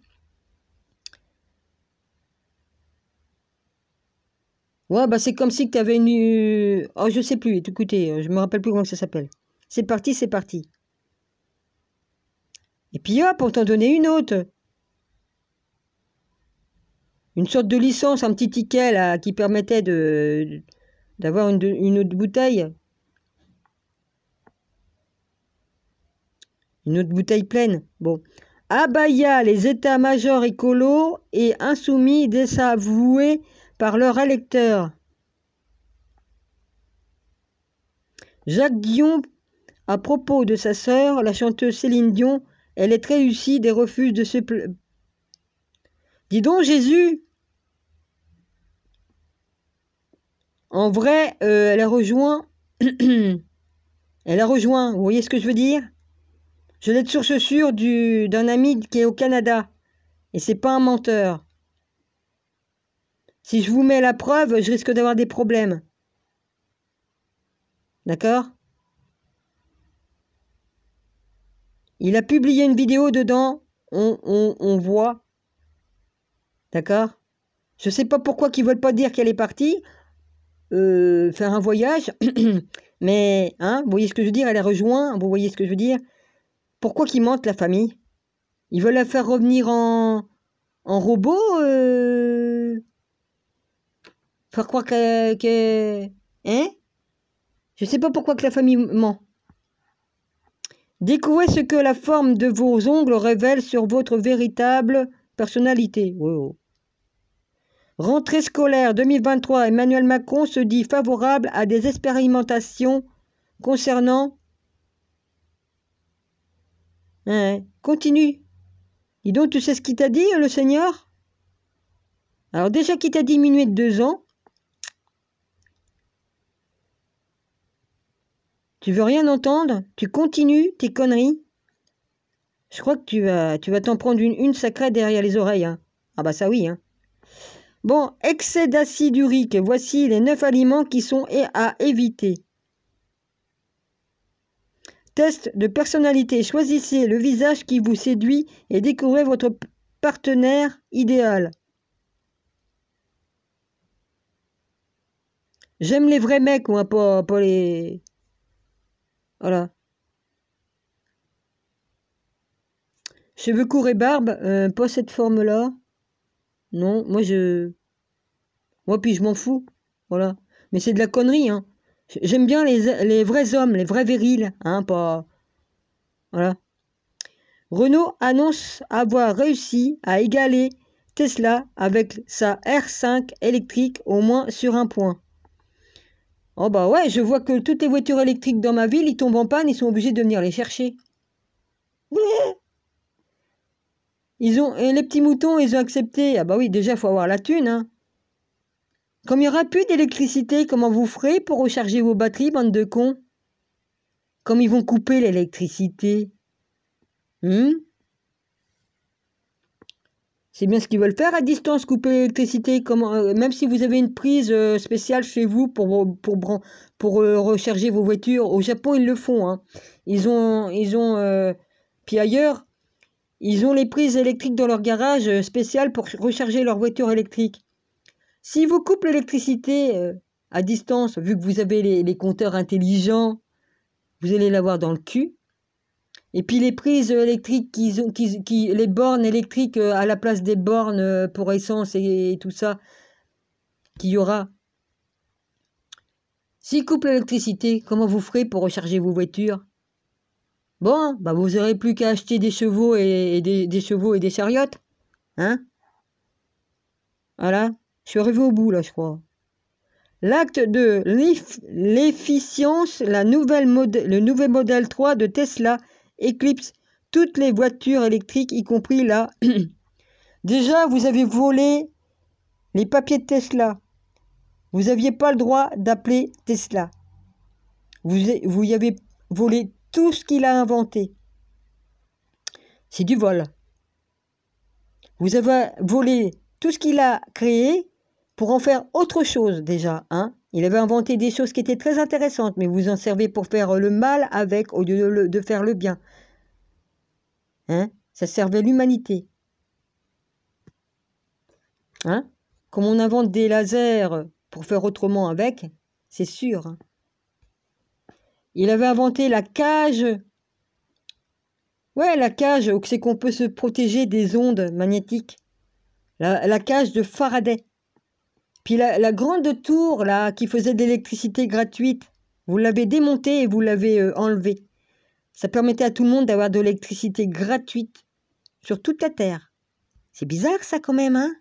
[SPEAKER 1] Ouais, bah c'est comme si tu avais une... Oh, je sais plus, écoutez, je me rappelle plus comment ça s'appelle. C'est parti, c'est parti. Et puis hop, on t'en donnait une autre. Une sorte de licence, un petit ticket là, qui permettait d'avoir une autre bouteille. Une autre bouteille pleine. Bon. Abaya, les états-majors écolos et insoumis désavoués par leurs électeurs. Jacques Dion, à propos de sa sœur, la chanteuse Céline Dion, elle est très lucide et refuse de se... Dis donc, Jésus! En vrai, elle a rejoint... elle a rejoint, vous voyez ce que je veux dire? Je l'ai de source sûre d'un ami qui est au Canada. Et c'est pas un menteur. Si je vous mets la preuve, je risque d'avoir des problèmes. D'accord? Il a publié une vidéo dedans. On voit. D'accord? Je sais pas pourquoi qu'ils veulent pas dire qu'elle est partie. Faire un voyage. Mais, hein, vous voyez ce que je veux dire? Elle a rejoint. Vous voyez ce que je veux dire? Pourquoi qu'ils mentent, la famille? Ils veulent la faire revenir en robot? Faire croire hein? Je sais pas pourquoi que la famille ment. Découvrez ce que la forme de vos ongles révèle sur votre véritable personnalité. Oh. Rentrée scolaire 2023, Emmanuel Macron se dit favorable à des expérimentations concernant... Hein, continue. Dis donc, tu sais ce qu'il t'a dit, le Seigneur? Alors déjà qu'il t'a diminué de 2 ans, tu veux rien entendre? Tu continues tes conneries? Je crois que tu vas t'en prendre une sacrée derrière les oreilles. Hein. Ah bah ça oui, hein. Bon, excès d'acide urique. Voici les 9 aliments qui sont à éviter. Test de personnalité. Choisissez le visage qui vous séduit et découvrez votre partenaire idéal. J'aime les vrais mecs, moi, pas les... Voilà. Cheveux courts et barbe, pas cette forme-là. Non, moi, puis je m'en fous. Voilà. Mais c'est de la connerie, hein. J'aime bien les vrais hommes, les vrais virils, hein, pas... Voilà. Renault annonce avoir réussi à égaler Tesla avec sa R5 électrique au moins sur un point. Oh bah ouais, je vois que toutes les voitures électriques dans ma ville, ils tombent en panne, ils sont obligés de venir les chercher. Les petits moutons, ils ont accepté. Ah bah oui, déjà, il faut avoir la thune, hein. Comme il n'y aura plus d'électricité, comment vous ferez pour recharger vos batteries, bande de cons? Comme ils vont couper l'électricité. C'est bien ce qu'ils veulent faire à distance, couper l'électricité. Même si vous avez une prise spéciale chez vous pour recharger vos voitures. Au Japon, ils le font, hein. Puis ailleurs, ils ont les prises électriques dans leur garage spécial pour recharger leur voiture électrique. Si vous coupez l'électricité à distance, vu que vous avez les compteurs intelligents, vous allez l'avoir dans le cul. Et puis les prises électriques, les bornes électriques à la place des bornes pour essence et tout ça, qu'il y aura. S'ils coupent l'électricité, comment vous ferez pour recharger vos voitures? Bon, bah vous n'aurez plus qu'à acheter des chevaux et des chevaux et des chariotes. Hein? Voilà. Je suis arrivé au bout, là, je crois. L'acte de l'efficience, le nouvel modèle 3 de Tesla éclipse toutes les voitures électriques, y compris la... Déjà, vous avez volé les papiers de Tesla. Vous n'aviez pas le droit d'appeler Tesla. Vous y avez volé tout ce qu'il a inventé. C'est du vol. Vous avez volé tout ce qu'il a créé pour en faire autre chose déjà, hein. Il avait inventé des choses qui étaient très intéressantes, mais vous en servez pour faire le mal avec au lieu de faire le bien. Hein? Ça servait l'humanité. Hein? Comme on invente des lasers pour faire autrement avec, c'est sûr. Hein. Il avait inventé la cage. Ouais, la cage, c'est qu'on peut se protéger des ondes magnétiques. La cage de Faraday. Puis la grande tour, là, qui faisait de l'électricité gratuite, vous l'avez démontée et vous l'avez enlevée. Ça permettait à tout le monde d'avoir de l'électricité gratuite sur toute la Terre. C'est bizarre, ça, quand même, hein?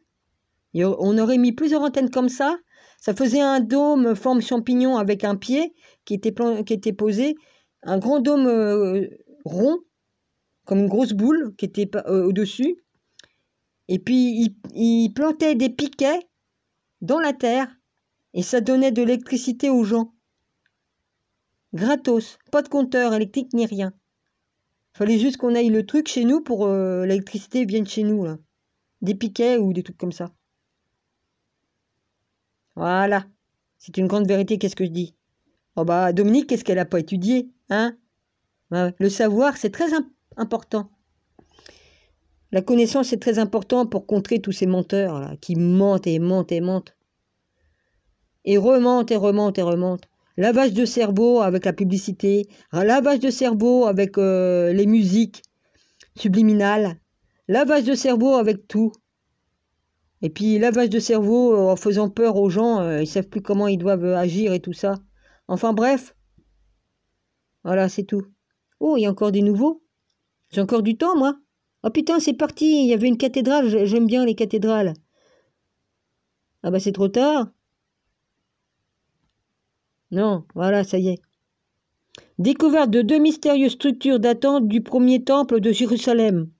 [SPEAKER 1] On aurait mis plusieurs antennes comme ça. Ça faisait un dôme forme champignon avec un pied qui était posé. Un grand dôme rond, comme une grosse boule qui était au-dessus. Et puis, il plantait des piquets dans la terre et ça donnait de l'électricité aux gens. Gratos, pas de compteur électrique ni rien. Fallait juste qu'on aille le truc chez nous pour l'électricité vienne chez nous, là. Des piquets ou des trucs comme ça. Voilà. C'est une grande vérité, qu'est-ce que je dis? Oh bah, Dominique, qu'est-ce qu'elle n'a pas étudié, hein? Le savoir, c'est très important. La connaissance est très importante pour contrer tous ces menteurs là, qui mentent et mentent et mentent. Et rementent et rementent et rementent. Lavage de cerveau avec la publicité, lavage de cerveau avec les musiques subliminales, lavage de cerveau avec tout. Et puis lavage de cerveau en faisant peur aux gens, ils ne savent plus comment ils doivent agir et tout ça. Enfin bref, voilà, c'est tout. Oh, il y a encore des nouveaux? J'ai encore du temps, moi. Oh putain, c'est parti, il y avait une cathédrale, j'aime bien les cathédrales. Ah bah c'est trop tard. Non, voilà, ça y est. Découverte de 2 mystérieuses structures datant du premier temple de Jérusalem.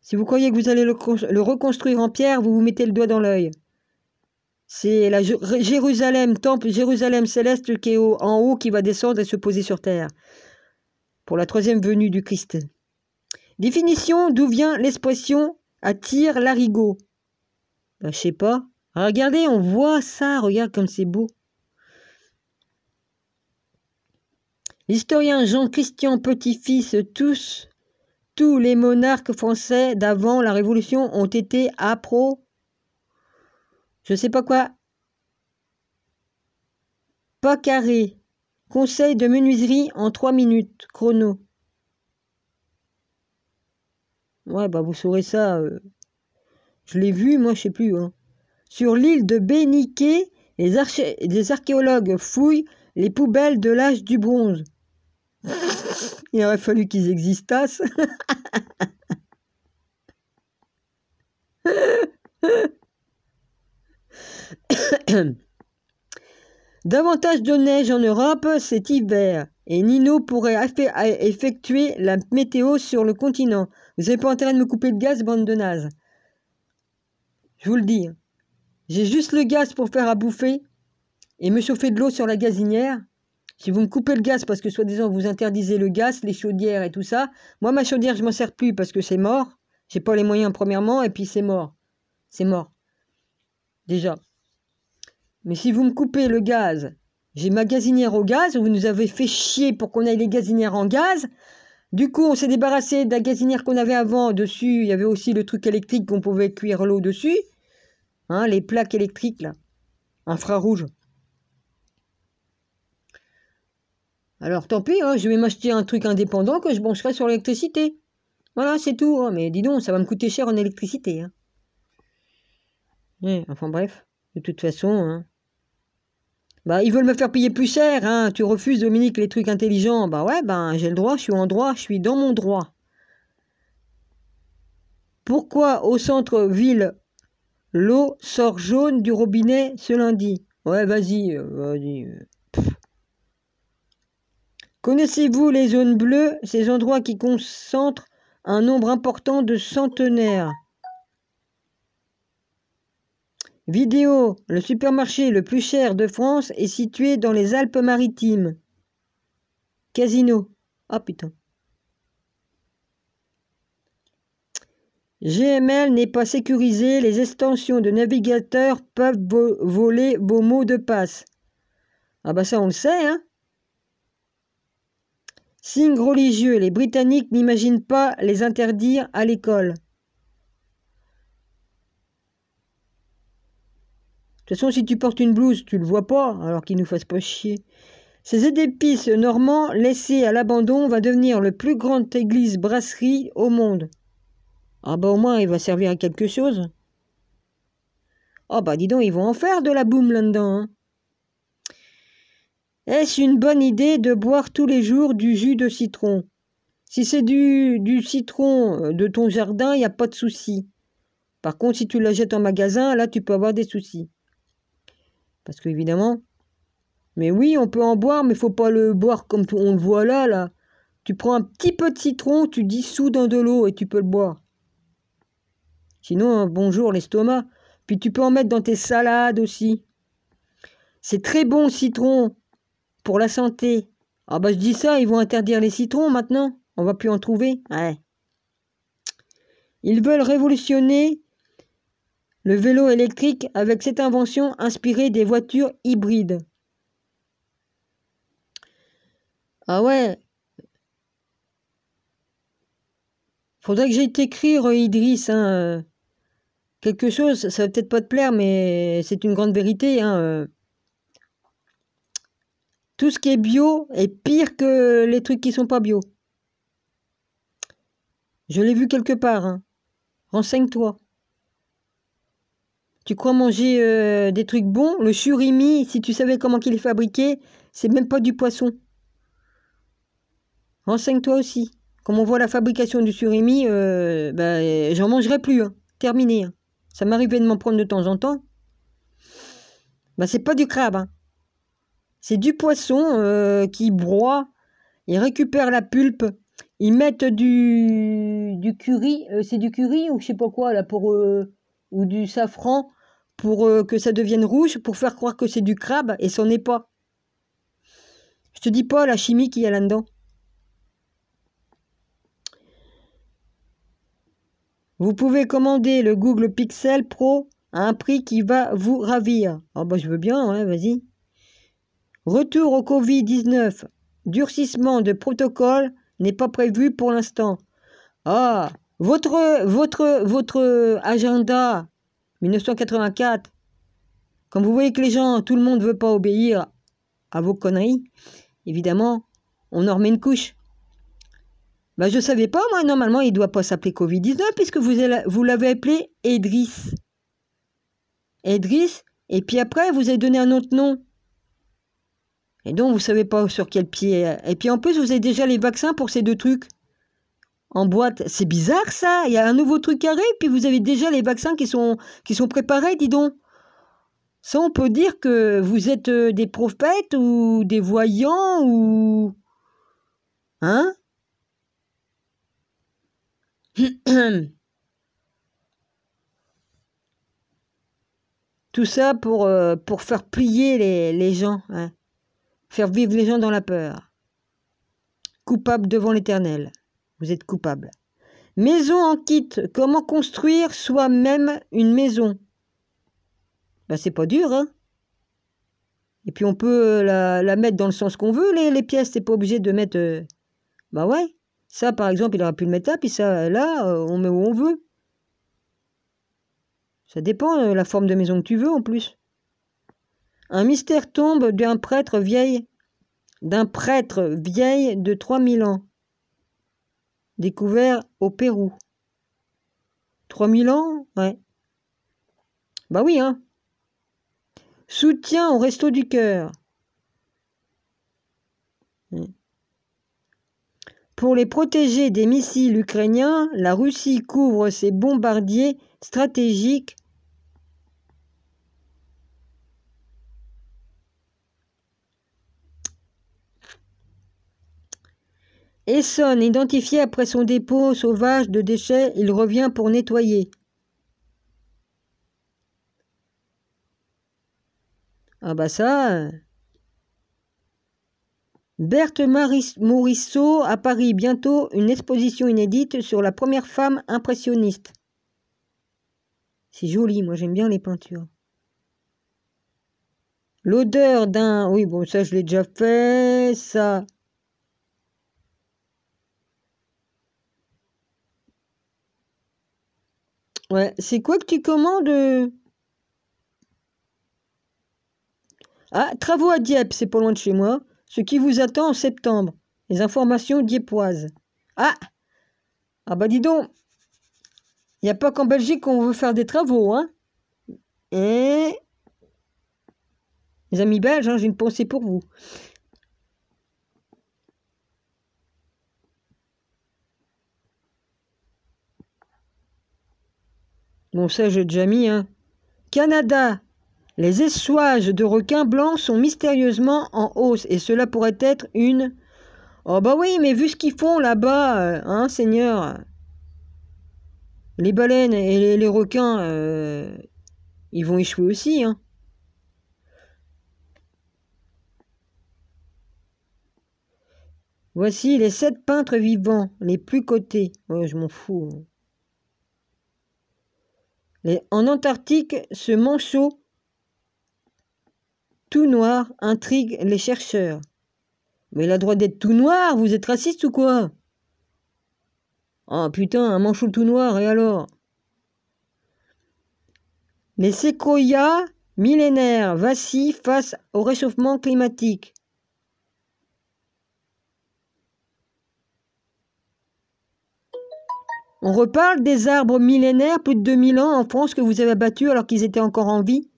[SPEAKER 1] Si vous croyez que vous allez le reconstruire en pierre, vous vous mettez le doigt dans l'œil. C'est la Jérusalem, temple Jérusalem céleste qui est en haut, qui va descendre et se poser sur terre. pour la troisième venue du Christ. Définition, d'où vient l'expression « attire l'arigot ». Ben, je sais pas. Regardez, on voit ça, regarde comme c'est beau. L'historien Jean-Christian Petit-Fils, tous les monarques français d'avant la Révolution ont été je sais pas quoi. Pas carré. Conseil de menuiserie en 3 minutes. Chrono. Ouais, bah vous saurez ça. Je l'ai vu, moi je sais plus. Hein. Sur l'île de Béniquet, les archéologues fouillent les poubelles de l'âge du bronze. Il aurait fallu qu'ils existassent. Davantage de neige en Europe cet hiver. Et Nino pourrait effectuer la météo sur le continent. Vous n'avez pas intérêt de me couper le gaz, bande de nazes. Je vous le dis. J'ai juste le gaz pour faire à bouffer et me chauffer de l'eau sur la gazinière. Si vous me coupez le gaz parce que soi-disant vous interdisez le gaz, les chaudières et tout ça, moi ma chaudière je m'en sers plus parce que c'est mort. J'ai pas les moyens premièrement et puis c'est mort. C'est mort. Déjà. Mais si vous me coupez le gaz, j'ai ma gazinière au gaz, vous nous avez fait chier pour qu'on ait les gazinières en gaz. Du coup, on s'est débarrassé de la gazinière qu'on avait avant. Dessus, il y avait aussi le truc électrique qu'on pouvait cuire l'eau dessus. Hein, les plaques électriques, là. Infrarouges. Alors, tant pis, hein, je vais m'acheter un truc indépendant que je brancherai sur l'électricité. Voilà, c'est tout. Hein, mais dis donc, ça va me coûter cher en électricité. Hein. Enfin bref, de toute façon... Hein. Bah, ils veulent me faire payer plus cher, hein. Tu refuses, Dominique, les trucs intelligents. Bah ouais, ben, j'ai le droit, je suis en droit, je suis dans mon droit. Pourquoi au centre-ville, l'eau sort jaune du robinet ce lundi? Ouais, vas-y. Connaissez-vous les zones bleues, ces endroits qui concentrent un nombre important de centenaires? Vidéo, le supermarché le plus cher de France est situé dans les Alpes-Maritimes. Casino. Ah putain. GML n'est pas sécurisé, les extensions de navigateurs peuvent voler vos mots de passe. Ah bah ça on le sait, hein. Signes religieux, les Britanniques n'imaginent pas les interdire à l'école. De toute façon, si tu portes une blouse, tu le vois pas, alors qu'ils nous fassent pas chier. Ces édifices normands laissés à l'abandon va devenir le plus grande église brasserie au monde. Ah bah au moins, il va servir à quelque chose. Oh bah dis donc, ils vont en faire de la boum là-dedans. Hein. Est-ce une bonne idée de boire tous les jours du jus de citron? Si c'est du citron de ton jardin, il n'y a pas de souci. Par contre, si tu l'achètes en magasin, là, tu peux avoir des soucis. Parce que évidemment... Mais oui, on peut en boire, mais il faut pas le boire comme on le voit là. Tu prends un petit peu de citron, tu dissous dans de l'eau et tu peux le boire. Sinon, bonjour l'estomac. Puis tu peux en mettre dans tes salades aussi. C'est très bon, citron, pour la santé. Ah bah je dis ça, ils vont interdire les citrons maintenant. On va plus en trouver. Ouais. Ils veulent révolutionner le vélo électrique avec cette invention inspirée des voitures hybrides. Ah ouais. Faudrait que j'aille t'écrire, Idriss, hein, quelque chose, ça va peut-être pas te plaire, mais c'est une grande vérité. Hein, Tout ce qui est bio est pire que les trucs qui sont pas bio. Je l'ai vu quelque part. Hein. Renseigne-toi. Tu crois manger des trucs bons? Le surimi, si tu savais comment il est fabriqué, c'est même pas du poisson. Renseigne-toi aussi. Comme on voit la fabrication du surimi, j'en mangerai plus. Hein. Terminé. Hein. Ça m'arrivait de m'en prendre de temps en temps. Bah, c'est pas du crabe. Hein. C'est du poisson qui broie. Ils récupèrent la pulpe. Ils mettent du curry. C'est du curry ou je sais pas quoi là ou du safran pour que ça devienne rouge, pour faire croire que c'est du crabe et c'en est pas. Je te dis pas la chimie qu'il y a là-dedans. Vous pouvez commander le Google Pixel Pro à un prix qui va vous ravir. Ah bah je veux bien, ouais, vas-y. Retour au Covid-19. Durcissement de protocole n'est pas prévu pour l'instant. Ah, votre agenda 1984. Quand vous voyez que les gens, tout le monde ne veut pas obéir à vos conneries, évidemment, on en remet une couche. Bah, je ne savais pas, moi, normalement, il ne doit pas s'appeler Covid-19 puisque vous l'avez appelé Edris. Edris, et puis après, vous avez donné un autre nom. Et donc, vous ne savez pas sur quel pied. Et puis en plus, vous avez déjà les vaccins pour ces deux trucs. En boîte, c'est bizarre ça. Il y a un nouveau truc qui arrive, puis vous avez déjà les vaccins qui sont préparés, dis donc. Ça, on peut dire que vous êtes des prophètes ou des voyants ou... Hein? Tout ça pour faire plier les gens, hein. Faire vivre les gens dans la peur. Coupable devant l'Éternel. Vous êtes coupable. Maison en kit. Comment construire soi-même une maison? Ben, c'est pas dur, hein. Et puis on peut la mettre dans le sens qu'on veut, les pièces. C'est pas obligé de mettre... Bah ouais. Ça, par exemple, il aurait pu le mettre là, puis ça, là, on met où on veut. Ça dépend la forme de maison que tu veux, en plus. Un mystère tombe d'un prêtre vieil de 3000 ans. Découvert au Pérou. 3000 ans? Ouais. Bah oui, hein. Soutien au Resto du Cœur. Pour les protéger des missiles ukrainiens, la Russie couvre ses bombardiers stratégiques. Essonne, identifié après son dépôt sauvage de déchets, il revient pour nettoyer. Ah bah ça... Berthe Morisseau à Paris, bientôt une exposition inédite sur la première femme impressionniste. C'est joli, moi j'aime bien les peintures. L'odeur d'un... Oui, bon, ça je l'ai déjà fait, ça... Ouais, c'est quoi que tu commandes? Ah, travaux à Dieppe, c'est pas loin de chez moi. Ce qui vous attend en septembre. Les informations dieppoises. Ah! Ah bah dis donc, il n'y a pas qu'en Belgique qu'on veut faire des travaux, hein? Et... Les amis belges, hein, j'ai une pensée pour vous. Bon, ça j'ai déjà mis, hein. Canada. Les échouages de requins blancs sont mystérieusement en hausse. Et cela pourrait être une... Oh bah oui, mais vu ce qu'ils font là-bas, hein, Seigneur. Les baleines et les requins, ils vont échouer aussi, hein. Voici les 7 peintres vivants, les plus cotés. Ouais, je m'en fous. En Antarctique, ce manchot tout noir intrigue les chercheurs. Mais il a le droit d'être tout noir, vous êtes raciste ou quoi? Oh putain, un manchot tout noir, et alors? Les séquoias millénaires vacillent face au réchauffement climatique. On reparle des arbres millénaires, plus de 2000 ans en France, que vous avez abattus alors qu'ils étaient encore en vie.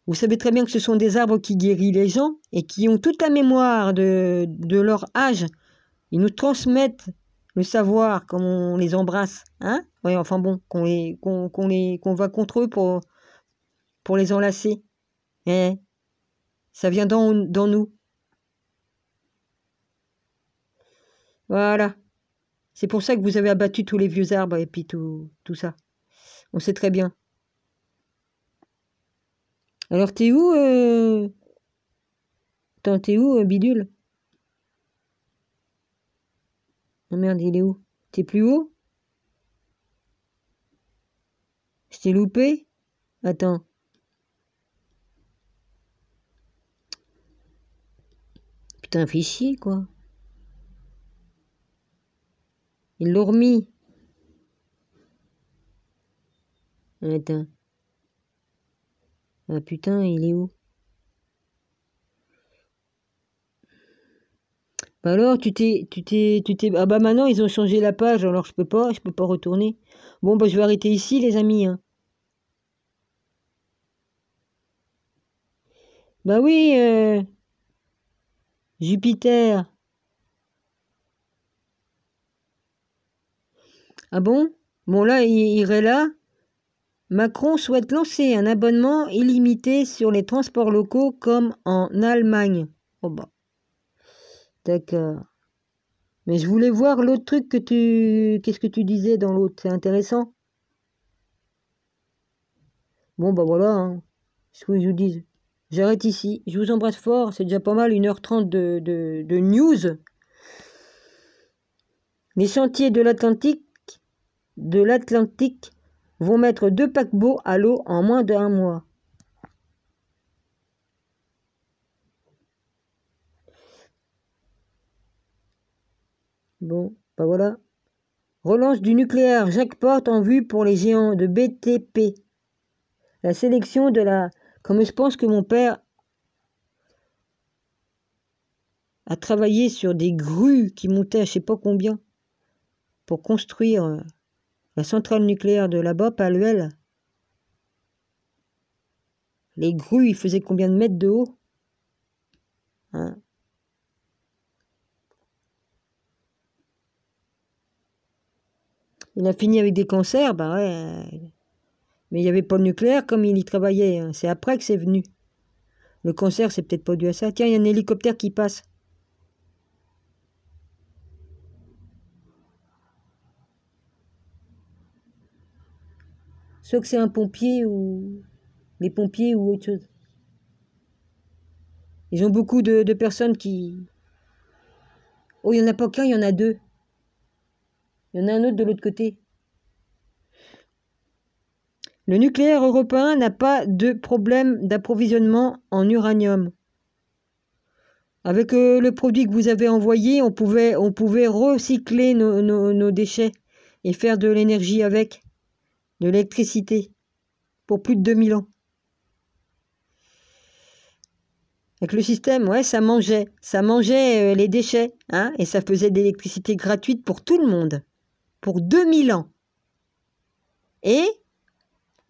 [SPEAKER 1] Vous savez très bien que ce sont des arbres qui guérissent les gens et qui ont toute la mémoire de leur âge. Ils nous transmettent le savoir comme on les embrasse. Hein? Oui, enfin bon, qu'on va contre eux pour les enlacer. Eh, ça vient dans nous. Voilà. C'est pour ça que vous avez abattu tous les vieux arbres et puis tout ça. On sait très bien. Alors t'es où Attends, t'es où, bidule? Oh merde, il est où? T'es plus haut? Je t'ai loupé? Attends. Putain, fais chier, quoi. Ils l'ont remis. Attends. Ah putain, il est où? Bah alors, ah bah maintenant, ils ont changé la page, alors je peux pas retourner. Bon, bah je vais arrêter ici, les amis, hein. Bah oui, Jupiter. Ah bon? Bon, là, il irait là. Macron souhaite lancer un abonnement illimité sur les transports locaux comme en Allemagne. Oh bah, d'accord. Mais je voulais voir l'autre truc que tu... Qu'est-ce que tu disais dans l'autre? C'est intéressant? Bon, bah voilà, hein. Ce que je vous dis. J'arrête ici. Je vous embrasse fort. C'est déjà pas mal, 1h30 de news. Les chantiers de l'Atlantique vont mettre 2 paquebots à l'eau en moins d'1 mois. Bon, bah voilà. Relance du nucléaire, jackpot en vue pour les géants de BTP. La sélection de la... Comme je pense que mon père a travaillé sur des grues qui montaient à je sais pas combien pour construire la centrale nucléaire de là-bas, Paluel. Les grues, ils faisaient combien de mètres de haut, hein? Il a fini avec des cancers, bah ouais. Mais il n'y avait pas le nucléaire comme il y travaillait, hein. C'est après que c'est venu. Le cancer, c'est peut-être pas dû à ça. Tiens, il y a un hélicoptère qui passe. Soit que c'est un pompier ou... Les pompiers ou autre chose. Ils ont beaucoup de personnes qui... Oh, il n'y en a pas qu'un, il y en a 2. Il y en a un autre de l'autre côté. Le nucléaire européen n'a pas de problème d'approvisionnement en uranium. Avec le produit que vous avez envoyé, on pouvait recycler nos déchets et faire de l'énergie avec, de l'électricité, pour plus de 2000 ans. Avec le système, ouais, ça mangeait les déchets, hein, et ça faisait de l'électricité gratuite pour tout le monde, pour 2000 ans. Et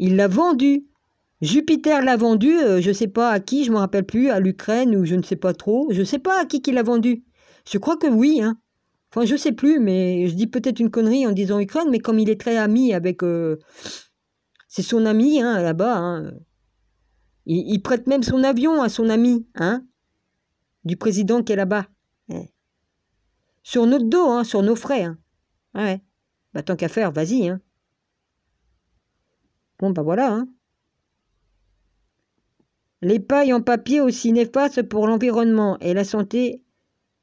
[SPEAKER 1] il l'a vendu. Jupiter l'a vendu, je ne sais pas à qui, je ne me rappelle plus, à l'Ukraine ou je ne sais pas trop. Je ne sais pas à qui l'a vendu. Je crois que oui, hein. Enfin, je ne sais plus, mais je dis peut-être une connerie en disant Ukraine, mais comme il est très ami avec... c'est son ami, hein, là-bas, hein. Il prête même son avion à son ami, hein, du président qui est là-bas. Ouais. Sur notre dos, hein, sur nos frais, hein. Ouais. Bah, tant qu'à faire, vas-y, hein. Bon, bah voilà, hein. Les pailles en papier aussi néfastes pour l'environnement et la santé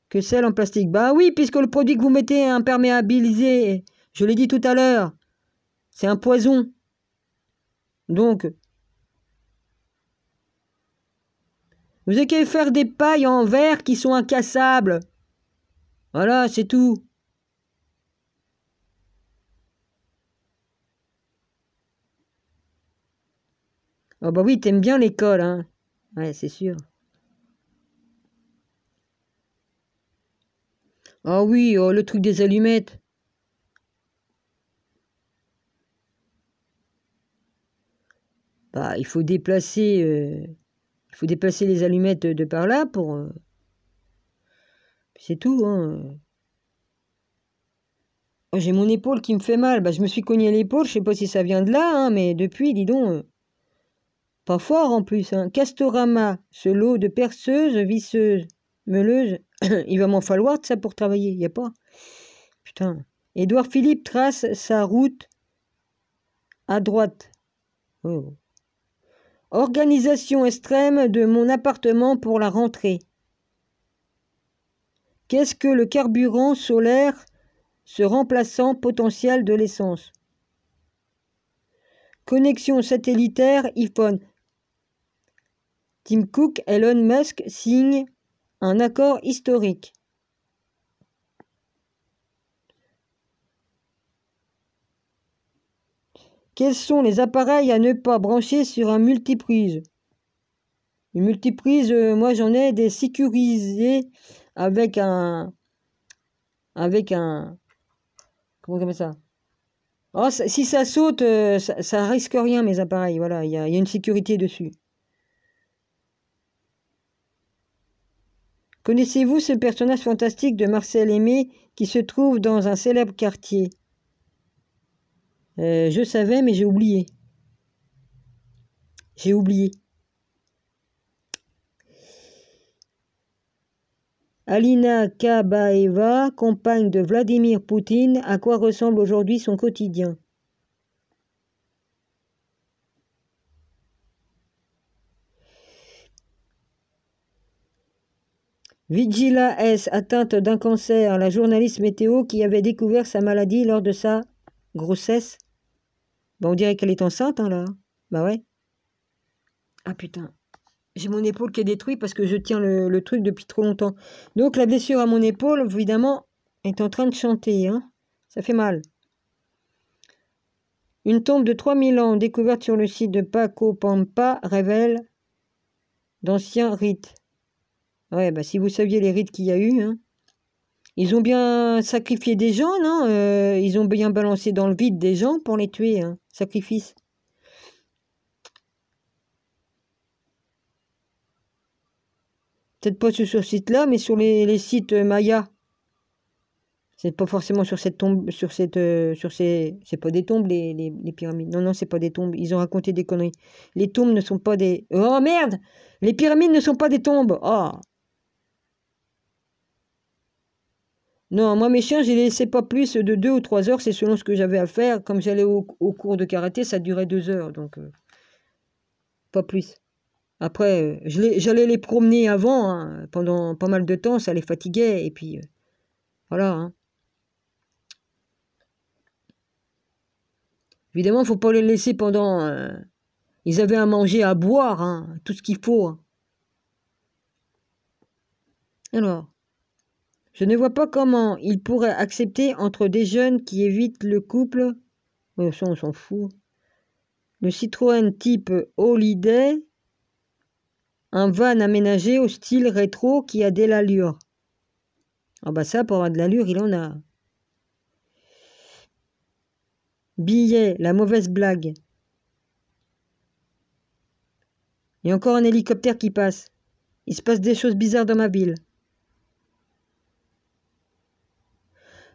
[SPEAKER 1] que celles en plastique. Bah oui, puisque le produit que vous mettez est imperméabilisé, je l'ai dit tout à l'heure, c'est un poison. Donc, vous avez qu'à faire des pailles en verre qui sont incassables. Voilà, c'est tout. Oh bah oui, t'aimes bien l'école, hein. Ouais, c'est sûr. Ah oui, oh, le truc des allumettes. Bah, il faut déplacer les allumettes de par là pour... c'est tout, hein. Oh, j'ai mon épaule qui me fait mal. Bah, je me suis cogné l'épaule, je sais pas si ça vient de là, hein, mais depuis, dis donc... pas fort en plus, hein. Castorama, ce lot de perceuses, visseuses, meuleuses. Il va m'en falloir de ça pour travailler, y a pas. Putain. Édouard Philippe trace sa route à droite. Oh. Organisation extrême de mon appartement pour la rentrée. Qu'est-ce que le carburant solaire, ce remplaçant potentiel de l'essence? Connexion satellitaire iPhone. Tim Cook, Elon Musk signent un accord historique. Quels sont les appareils à ne pas brancher sur un multiprise? Une multiprise, moi j'en ai des sécurisés avec un... Comment on appelle ça? Oh, si ça saute, ça risque rien mes appareils. Voilà, il y a une sécurité dessus. Connaissez-vous ce personnage fantastique de Marcel Aimé qui se trouve dans un célèbre quartier? Je savais, mais j'ai oublié. J'ai oublié. Alina Kabaeva, compagne de Vladimir Poutine, à quoi ressemble aujourd'hui son quotidien? Vigila S, atteinte d'un cancer, la journaliste météo qui avait découvert sa maladie lors de sa grossesse. Bah on dirait qu'elle est enceinte, hein, là. Bah ouais. Ah putain. J'ai mon épaule qui est détruite parce que je tiens le truc depuis trop longtemps. Donc la blessure à mon épaule, évidemment, est en train de chanter. Hein. Ça fait mal. Une tombe de 3000 ans découverte sur le site de Paco Pampa révèle d'anciens rites. Ouais, bah si vous saviez les rites qu'il y a eu. Hein. Ils ont bien sacrifié des gens, non? Ils ont bien balancé dans le vide des gens pour les tuer. Hein. Sacrifice. Peut-être pas sur ce site-là, mais sur les sites Maya. C'est pas forcément sur cette tombe, c'est pas des tombes les pyramides. Non, c'est pas des tombes. Ils ont raconté des conneries. Les tombes ne sont pas des. Oh merde! Les pyramides ne sont pas des tombes. Oh. Non, moi mes chiens, je les laissais pas plus de 2 ou 3 heures. C'est selon ce que j'avais à faire. Comme j'allais au cours de karaté, ça durait 2 heures, donc pas plus. Après, j'allais les promener avant, hein, pendant pas mal de temps, ça les fatiguait, et puis voilà. Hein. Évidemment, il ne faut pas les laisser pendant... ils avaient à manger, à boire, hein, tout ce qu'il faut. Hein. Alors, je ne vois pas comment ils pourraient accepter entre des jeunes qui évitent le couple... Oui, ça, on s'en fout. Le Citroën type Holiday, un van aménagé au style rétro qui a de l'allure. Ah bah ça, pour avoir de l'allure, il en a. Billet, la mauvaise blague. Il y a encore un hélicoptère qui passe. Il se passe des choses bizarres dans ma ville.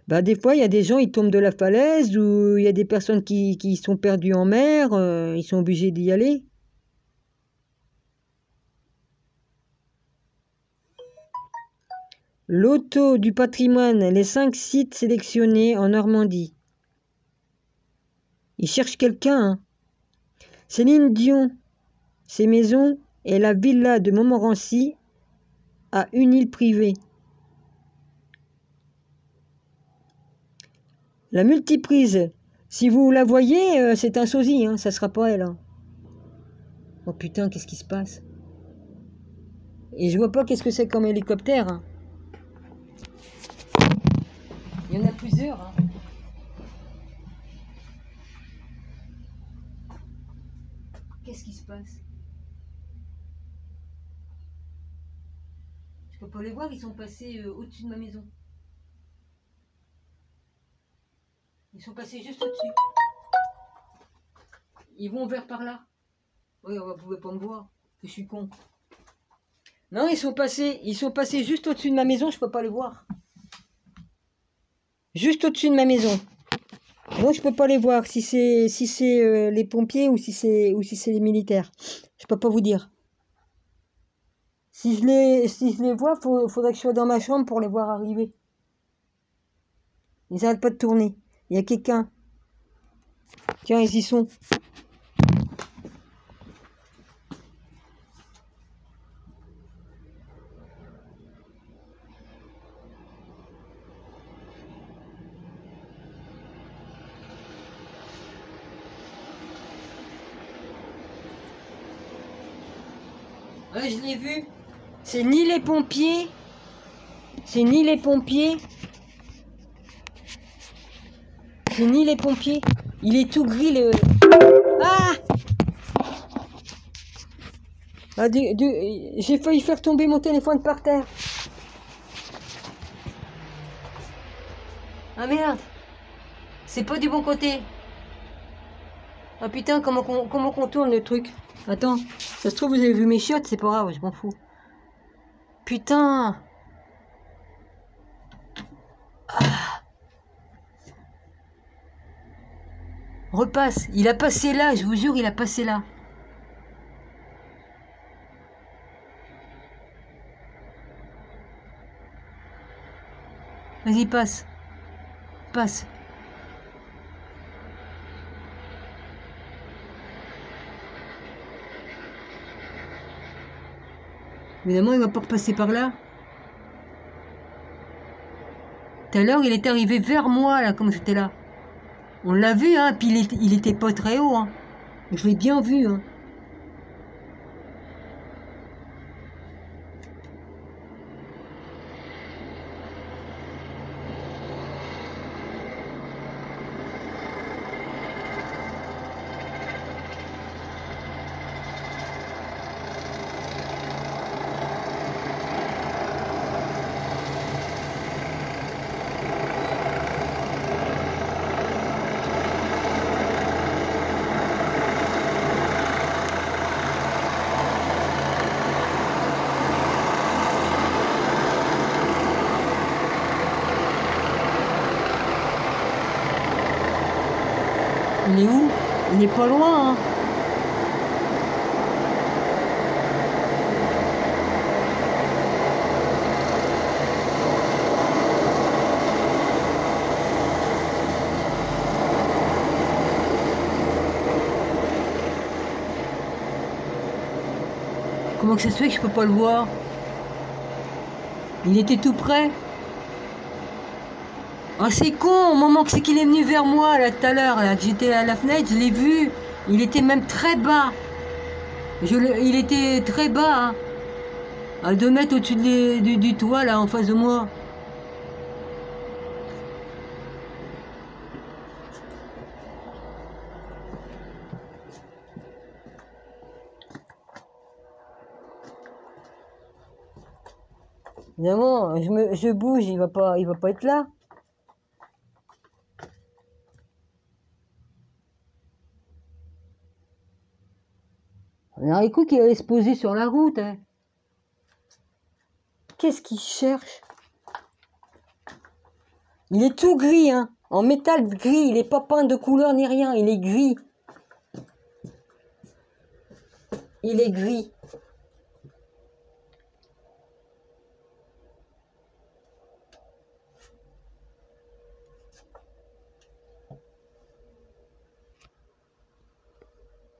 [SPEAKER 1] Bah, des fois, il y a des gens, ils tombent de la falaise, ou il y a des personnes qui sont perdues en mer, ils sont obligés d'y aller. Loto du patrimoine, les 5 sites sélectionnés en Normandie. Ils cherchent quelqu'un. Hein. Céline Dion, ses maisons et la villa de Montmorency à une île privée. La multiprise, si vous la voyez, c'est un sosie, hein, ça sera pas elle. Hein. Oh putain, qu'est-ce qui se passe? Et je vois pas qu'est-ce que c'est comme hélicoptère. Hein. Il y en a plusieurs. Hein. Qu'est-ce qui se passe? Je peux pas les voir, ils sont passés au-dessus de ma maison. Ils sont passés juste au-dessus. Ils vont vers par là. Oui, vous pouvez pas me voir, que je suis con. Non, ils sont passés juste au-dessus de ma maison, je peux pas les voir. Juste au-dessus de ma maison. Moi, je peux pas les voir si c'est les pompiers ou si c'est les militaires. Je peux pas vous dire. Si je les vois, faudrait que je sois dans ma chambre pour les voir arriver. Ils arrêtent pas de tourner. Il y a quelqu'un. Tiens, ils y sont. Ouais, je l'ai vu. C'est ni les pompiers. C'est ni les pompiers. C'est ni les pompiers. Il est tout gris le... Ah, ah j'ai failli faire tomber mon téléphone par terre. Ah merde. C'est pas du bon côté. Ah putain, comment qu'on tourne le truc? Attends, ça se trouve vous avez vu mes chiottes, c'est pas grave, je m'en fous. Putain. Ah. Repasse, il a passé là, je vous jure, il a passé là. Vas-y, passe. Passe. Évidemment, il va pas repasser par là. Tout à l'heure, il est arrivé vers moi, là, comme j'étais là. On l'a vu, hein, puis il était pas très haut, hein. Je l'ai bien vu, hein. Il est où? Il est pas loin, hein. Comment que ça se fait que je peux pas le voir? Il était tout près. Ah, c'est con, au moment que c'est qu'il est venu vers moi, là, tout à l'heure, là, que j'étais à la fenêtre, je l'ai vu. Il était même très bas. Il était très bas, hein, à 2 mètres au-dessus du toit, là, en face de moi. Évidemment, je bouge, il va pas être là. On a écouté qu'il allait se poser sur la route, hein. Qu'est-ce qu'il cherche? Il est tout gris, hein. En métal gris, il est pas peint de couleur ni rien, il est gris. Il est gris.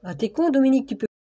[SPEAKER 1] Ah, t'es con, Dominique, tu peux